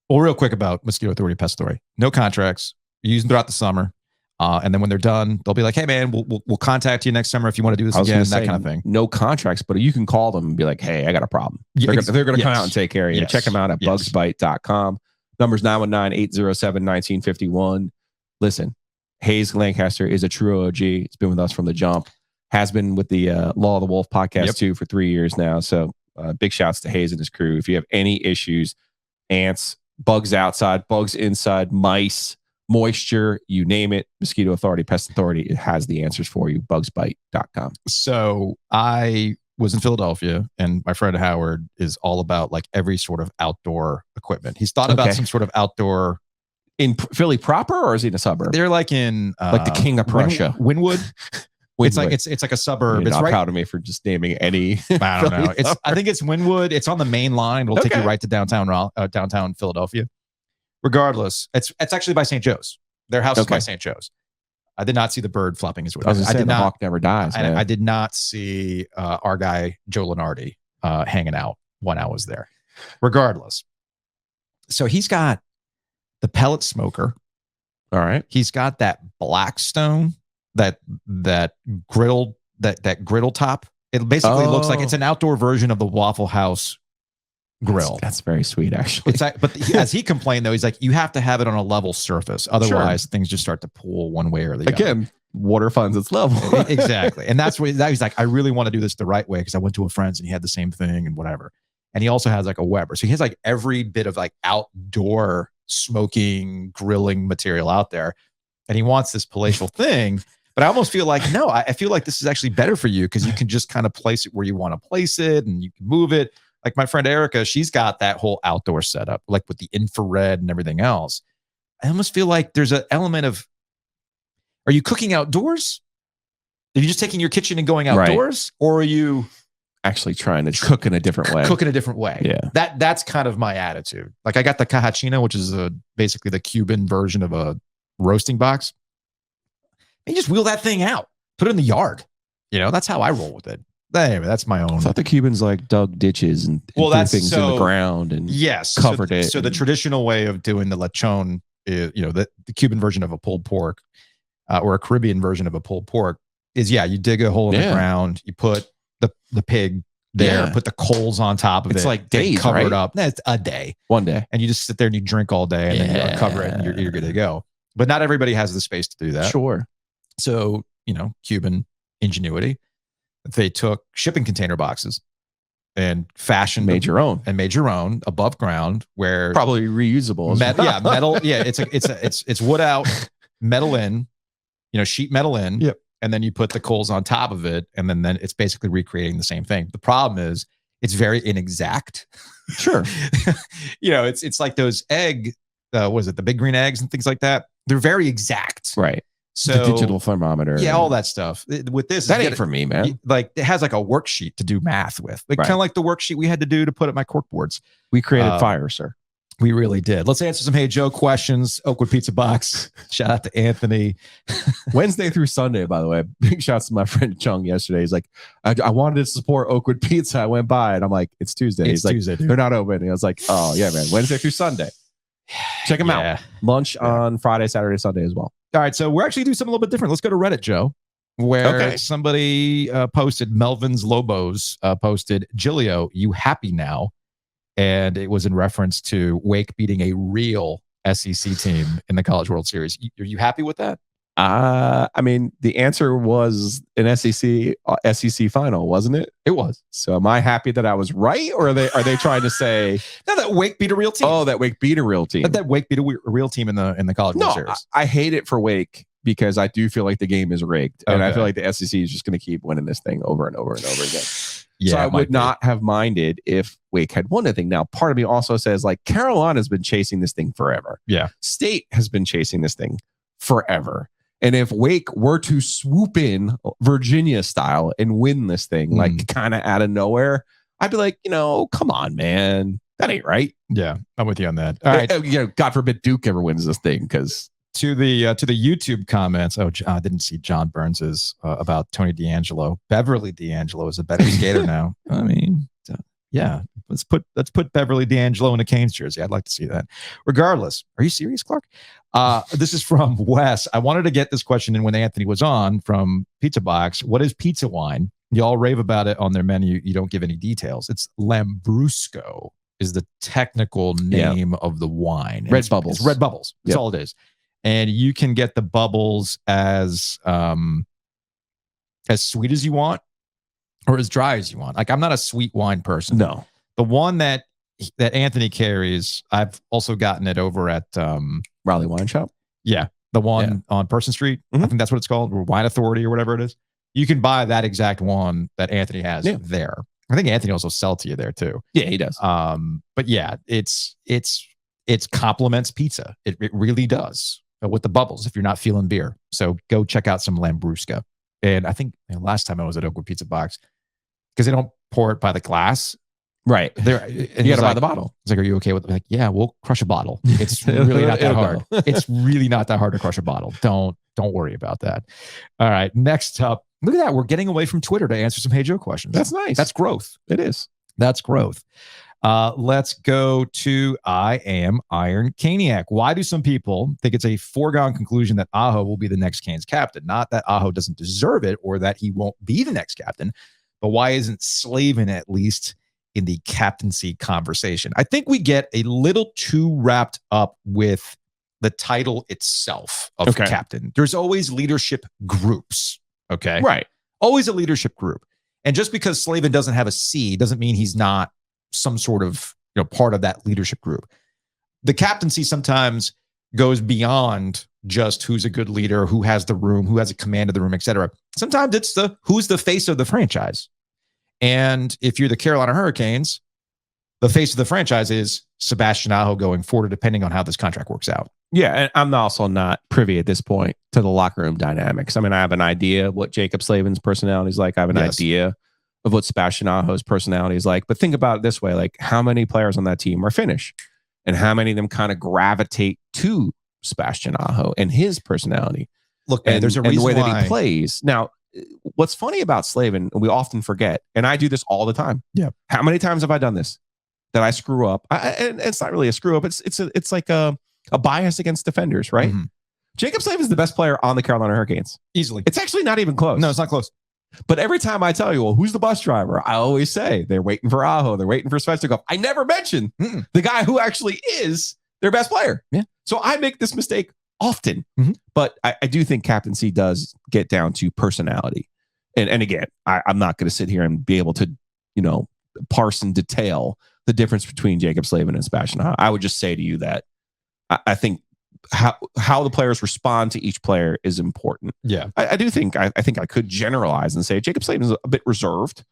well, real quick about Mosquito Authority, Pest Authority, no contracts. You use them throughout the summer. And then when they're done, they'll be like, hey man, we'll contact you next summer if you want to do this again, that kind of thing. No contracts, but you can call them and be like, hey, I got a problem. Yeah, they're going to come out and take care of you. Yes. Check them out at bugsbite.com. Number's 919-807-1951. Listen, Hayes Lancaster is a true OG. It's been with us from the jump. Has been with the Law of the Wolf podcast too for 3 years now. So big shouts to Hayes and his crew. If you have any issues, ants, bugs outside, bugs inside, mice, moisture, you name it, Mosquito Authority, Pest Authority, it has the answers for you. Bugsbite.com. So I was in Philadelphia and my friend Howard is all about like every sort of outdoor equipment. He's thought about some sort of outdoor in Philly proper, or is he in a suburb? They're like in like the King of Prussia, Wynwood. It's like it's like a suburb. You're it's not right. proud of me for just naming any. I don't know. I think it's Wynwood. It's on the main line. It'll take you right to downtown Philadelphia. Regardless, it's actually by St. Joe's. Their house is by St. Joe's. I did not see the bird flapping his way. I did not. Hawk never dies. I did not see our guy Joe Lenardi hanging out when I was there. Regardless, so he's got the pellet smoker. All right. He's got that Blackstone, that griddle top. It basically looks like it's an outdoor version of the Waffle House grill. That's very sweet, actually. But as he complained though, he's like, you have to have it on a level surface, otherwise things just start to pool one way or the other. Again, water finds its level. Exactly, and that's what he's like. I really want to do this the right way because I went to a friend's and he had the same thing and whatever. And he also has like a Weber, so he has like every bit of like outdoor smoking grilling material out there, and he wants this palatial thing. But I almost feel like no, I feel like this is actually better for you because you can just kind of place it where you want to place it and you can move it. Like my friend Erica, she's got that whole outdoor setup, like with the infrared and everything else. I almost feel like there's an element of, are you cooking outdoors? Are you just taking your kitchen and going outdoors? Right. Or are you actually trying to cook in a different way? Cook in a different way. Yeah. That's kind of my attitude. Like I got the cajachina, which is basically the Cuban version of a roasting box. And just wheel that thing out. Put it in the yard. That's how I roll with it. Anyway, that's my own. I thought the Cubans like dug ditches and threw things in the ground and covered it. So the traditional way of doing the lechon is, the Cuban version of a pulled pork or a Caribbean version of a pulled pork is, you dig a hole in the ground, you put the pig there, put the coals on top of it. It's like days, cover right? it up. It's a day. One day. And you just sit there and you drink all day and then you uncover it and you're good to go. But not everybody has the space to do that. Sure. So, Cuban ingenuity. They took shipping container boxes and made your own above ground, where probably reusable. Metal. Yeah, it's wood out, metal in, sheet metal in. Yep. And then you put the coals on top of it, and then it's basically recreating the same thing. The problem is it's very inexact. Sure. It's like those egg. Was it the big green eggs and things like that? They're very exact. Right. So the digital thermometer. Yeah, all that stuff. With this, that ain't for me, man. Like it has like a worksheet to do math with, kind of like the worksheet we had to do to put up my cork boards. We created fire, sir. We really did. Let's answer some Hey Joe questions. Oakwood Pizza Box. Shout out to Anthony. Wednesday through Sunday, by the way. Big shouts to my friend Chung yesterday. He's like, I wanted to support Oakwood Pizza. I went by and I'm like, it's Tuesday. He's Tuesday, like, dude. they're not open. And I was like, oh yeah, man. Wednesday through Sunday. Check them out. Lunch on Friday, Saturday, Sunday as well. All right. So we're actually doing something a little bit different. Let's go to Reddit, Joe, where somebody posted, Melvin's Lobos posted, Giglio, you happy now? And it was in reference to Wake beating a real SEC team in the College World Series. Are you happy with that? I mean, the answer was an SEC final, wasn't it? It was. So am I happy that I was right, or are they trying to say no, that Wake beat a real team? Oh, that Wake beat a real team. That Wake beat a real team in the College World Series. I hate it for Wake because I do feel like the game is rigged, and I feel like the SEC is just going to keep winning this thing over and over and over again. Yeah, so I would not have minded if Wake had won the thing. Now, part of me also says, like, Carolina's been chasing this thing forever. Yeah. State has been chasing this thing forever. And if Wake were to swoop in Virginia style and win this thing, like kind of out of nowhere, I'd be like, come on, man. That ain't right. Yeah, I'm with you on that. All right. God forbid Duke ever wins this thing, because to the YouTube comments. Oh, I didn't see John Burns's about Tony D'Angelo. Beverly D'Angelo is a better skater now. I mean, yeah, let's put Beverly D'Angelo in a Canes jersey. I'd like to see that. Regardless, are you serious, Clark? This is from Wes. I wanted to get this question in when Anthony was on from Pizza Box. What is pizza wine? You all rave about it on their menu. You don't give any details. It's Lambrusco is the technical name of the wine. Red Bubbles. It's Red Bubbles. That's all it is. And you can get the bubbles as sweet as you want or as dry as you want. Like, I'm not a sweet wine person. No. The one that Anthony carries, I've also gotten it over at Raleigh Wine Shop. Yeah. The one on Person Street. I think that's what it's called, or Wine Authority or whatever it is. You can buy that exact one that Anthony has there. I think Anthony also sells to you there too. Yeah, he does. But yeah, it's complements pizza. It really does. With the bubbles, if you're not feeling beer. So go check out some Lambrusco. And I think last time I was at Oakwood Pizza Box, because they don't pour it by the glass. Right. And you got to buy the bottle. It's like, are you okay with it? Like, yeah, we'll crush a bottle. It's really not that hard. It's really not that hard to crush a bottle. Don't worry about that. All right. Next up, look at that. We're getting away from Twitter to answer some Hey Joe questions. That's nice. That's growth. It is. That's growth. Let's go to I Am Iron Caniac. Why do some people think it's a foregone conclusion that Aho will be the next Canes captain? Not that Aho doesn't deserve it or that he won't be the next captain, but why isn't Slavin at least in the captaincy conversation? I think we get a little too wrapped up with the title itself of captain. There's always leadership groups. Okay. Right. Always a leadership group. And just because Slavin doesn't have a C doesn't mean he's not some sort of part of that leadership group. The captaincy sometimes goes beyond just who's a good leader, who has the room, who has a command of the room, etc. Sometimes it's who's the face of the franchise. And if you're the Carolina Hurricanes, the face of the franchise is Sebastian Aho going forward, depending on how this contract works out. Yeah, and I'm also not privy at this point to the locker room dynamics. I mean, I have an idea of what Jacob Slavin's personality is like. I have an idea of what Sebastian Aho's personality is like. But think about it this way, like, how many players on that team are Finnish? And how many of them kind of gravitate to Sebastian Aho and his personality? Look, man, there's a reason the way why that he plays. Now, what's funny about Slavin, we often forget, and I do this all the time. Yeah. How many times have I done this? That I screw up? And it's not really a screw up. It's like a bias against defenders, right? Mm-hmm. Jacob Slavin is the best player on the Carolina Hurricanes. Easily. It's actually not even close. No, it's not close. But every time I tell you, well, who's the bus driver? I always say they're waiting for Aho. They're waiting for Svechnikov. I never mention the guy who actually is their best player. Yeah. So I make this mistake often. Mm-hmm. But I do think captaincy does get down to personality. And again, I'm not going to sit here and be able to, parse in detail the difference between Jacob Slavin and Sebastian Aho. I would just say to you that I think how the players respond to each player is important. Yeah, I do think I think I could generalize and say Jacob Slavin is a bit reserved.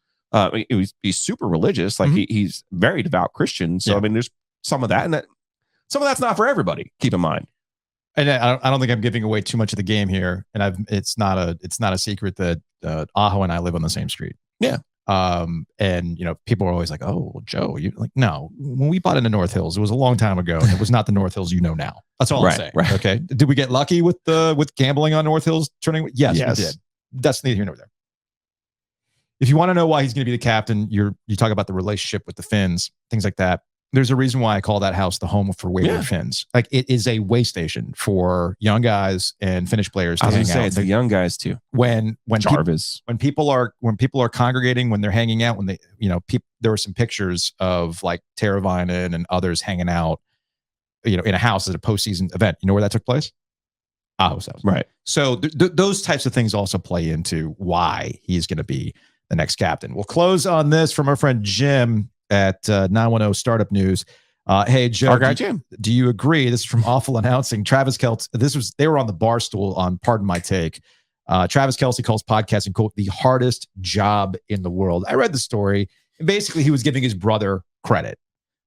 He's super religious, like he's very devout Christian. So I mean, there's some of that, and that some of that's not for everybody. Keep in mind. And I don't think I'm giving away too much of the game here. And it's not a secret that Aho and I live on the same street. Yeah, And people are always like, "Oh, well, Joe, you like no." When we bought into North Hills, it was a long time ago, and it was not the North Hills you know now. That's all I'm saying. Right. Okay, did we get lucky with gambling on North Hills turning? Yes, we did. That's neither here nor there. If you want to know why he's going to be the captain, you talk about the relationship with the Finns, things like that. There's a reason why I call that house the home for wayward Finns. Like it is a way station for young guys and Finnish players to hang out. It's the young guys too. When Jarvis, when people are congregating, when they're hanging out, when they there were some pictures of like Teravainen and others hanging out, in a house at a postseason event. You know where that took place? Aho's house. Right. So those types of things also play into why he's going to be the next captain. We'll close on this from our friend Jim at 910 Startup News. Hey, Joe, our guy Jim, do you agree? This is from Awful Announcing. Travis Kelce, they were on the bar stool on Pardon My Take. Travis Kelce calls podcasting, quote, the hardest job in the world. I read the story, and basically he was giving his brother credit.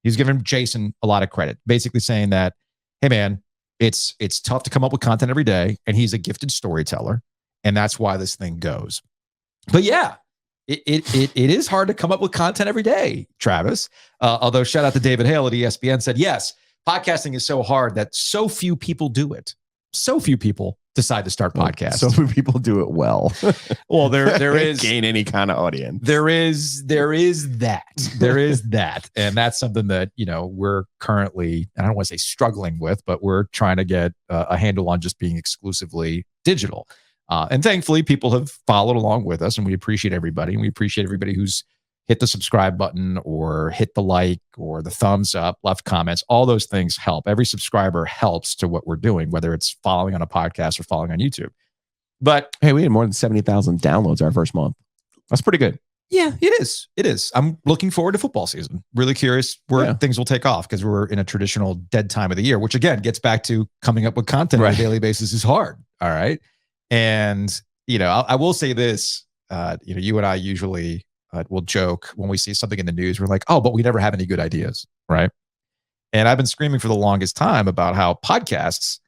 He was giving Jason a lot of credit, basically saying that, hey, man, it's tough to come up with content every day, and he's a gifted storyteller, and that's why this thing goes. But yeah, it is hard to come up with content every day, Travis. Although shout out to David Hale at ESPN said, yes, podcasting is so hard that so few people do it. So few people decide to start podcasts. So few people do it well. Well, there is gain any kind of audience. There is that. And that's something that, we're currently, I don't want to say struggling with, but we're trying to get a handle on just being exclusively digital. And thankfully, people have followed along with us, and we appreciate everybody. And we appreciate everybody who's hit the subscribe button or hit the like or the thumbs up, left comments. All those things help. Every subscriber helps to what we're doing, whether it's following on a podcast or following on YouTube. But hey, we had more than 70,000 downloads our first month. That's pretty good. Yeah, it is. It is. I'm looking forward to football season. Really curious where things will take off, because we're in a traditional dead time of the year, which again gets back to coming up with content on a daily basis is hard. All right. And, I will say this, you and I usually will joke when we see something in the news. We're like, oh, but we never have any good ideas. Right. And I've been screaming for the longest time about how podcasts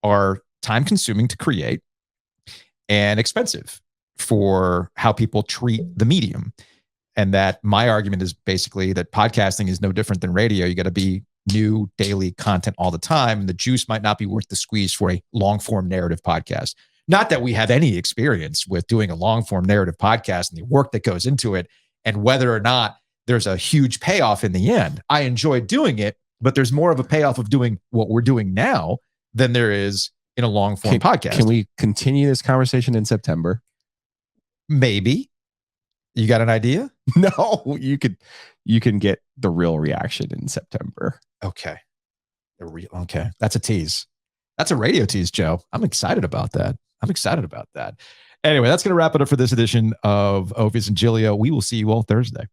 are time consuming to create and expensive for how people treat the medium. And that my argument is basically that podcasting is no different than radio. You got to be new daily content all the time. And the juice might not be worth the squeeze for a long form narrative podcast. Not that we have any experience with doing a long form narrative podcast and the work that goes into it and whether or not there's a huge payoff in the end. I enjoy doing it, but there's more of a payoff of doing what we're doing now than there is in a long form podcast. Can we continue this conversation in September? Maybe. You got an idea? No, you can get the real reaction in September. Okay. Okay. That's a tease. That's a radio tease, Joe. I'm excited about that. Anyway, that's going to wrap it up for this edition of Ovies and Giglio. We will see you all Thursday.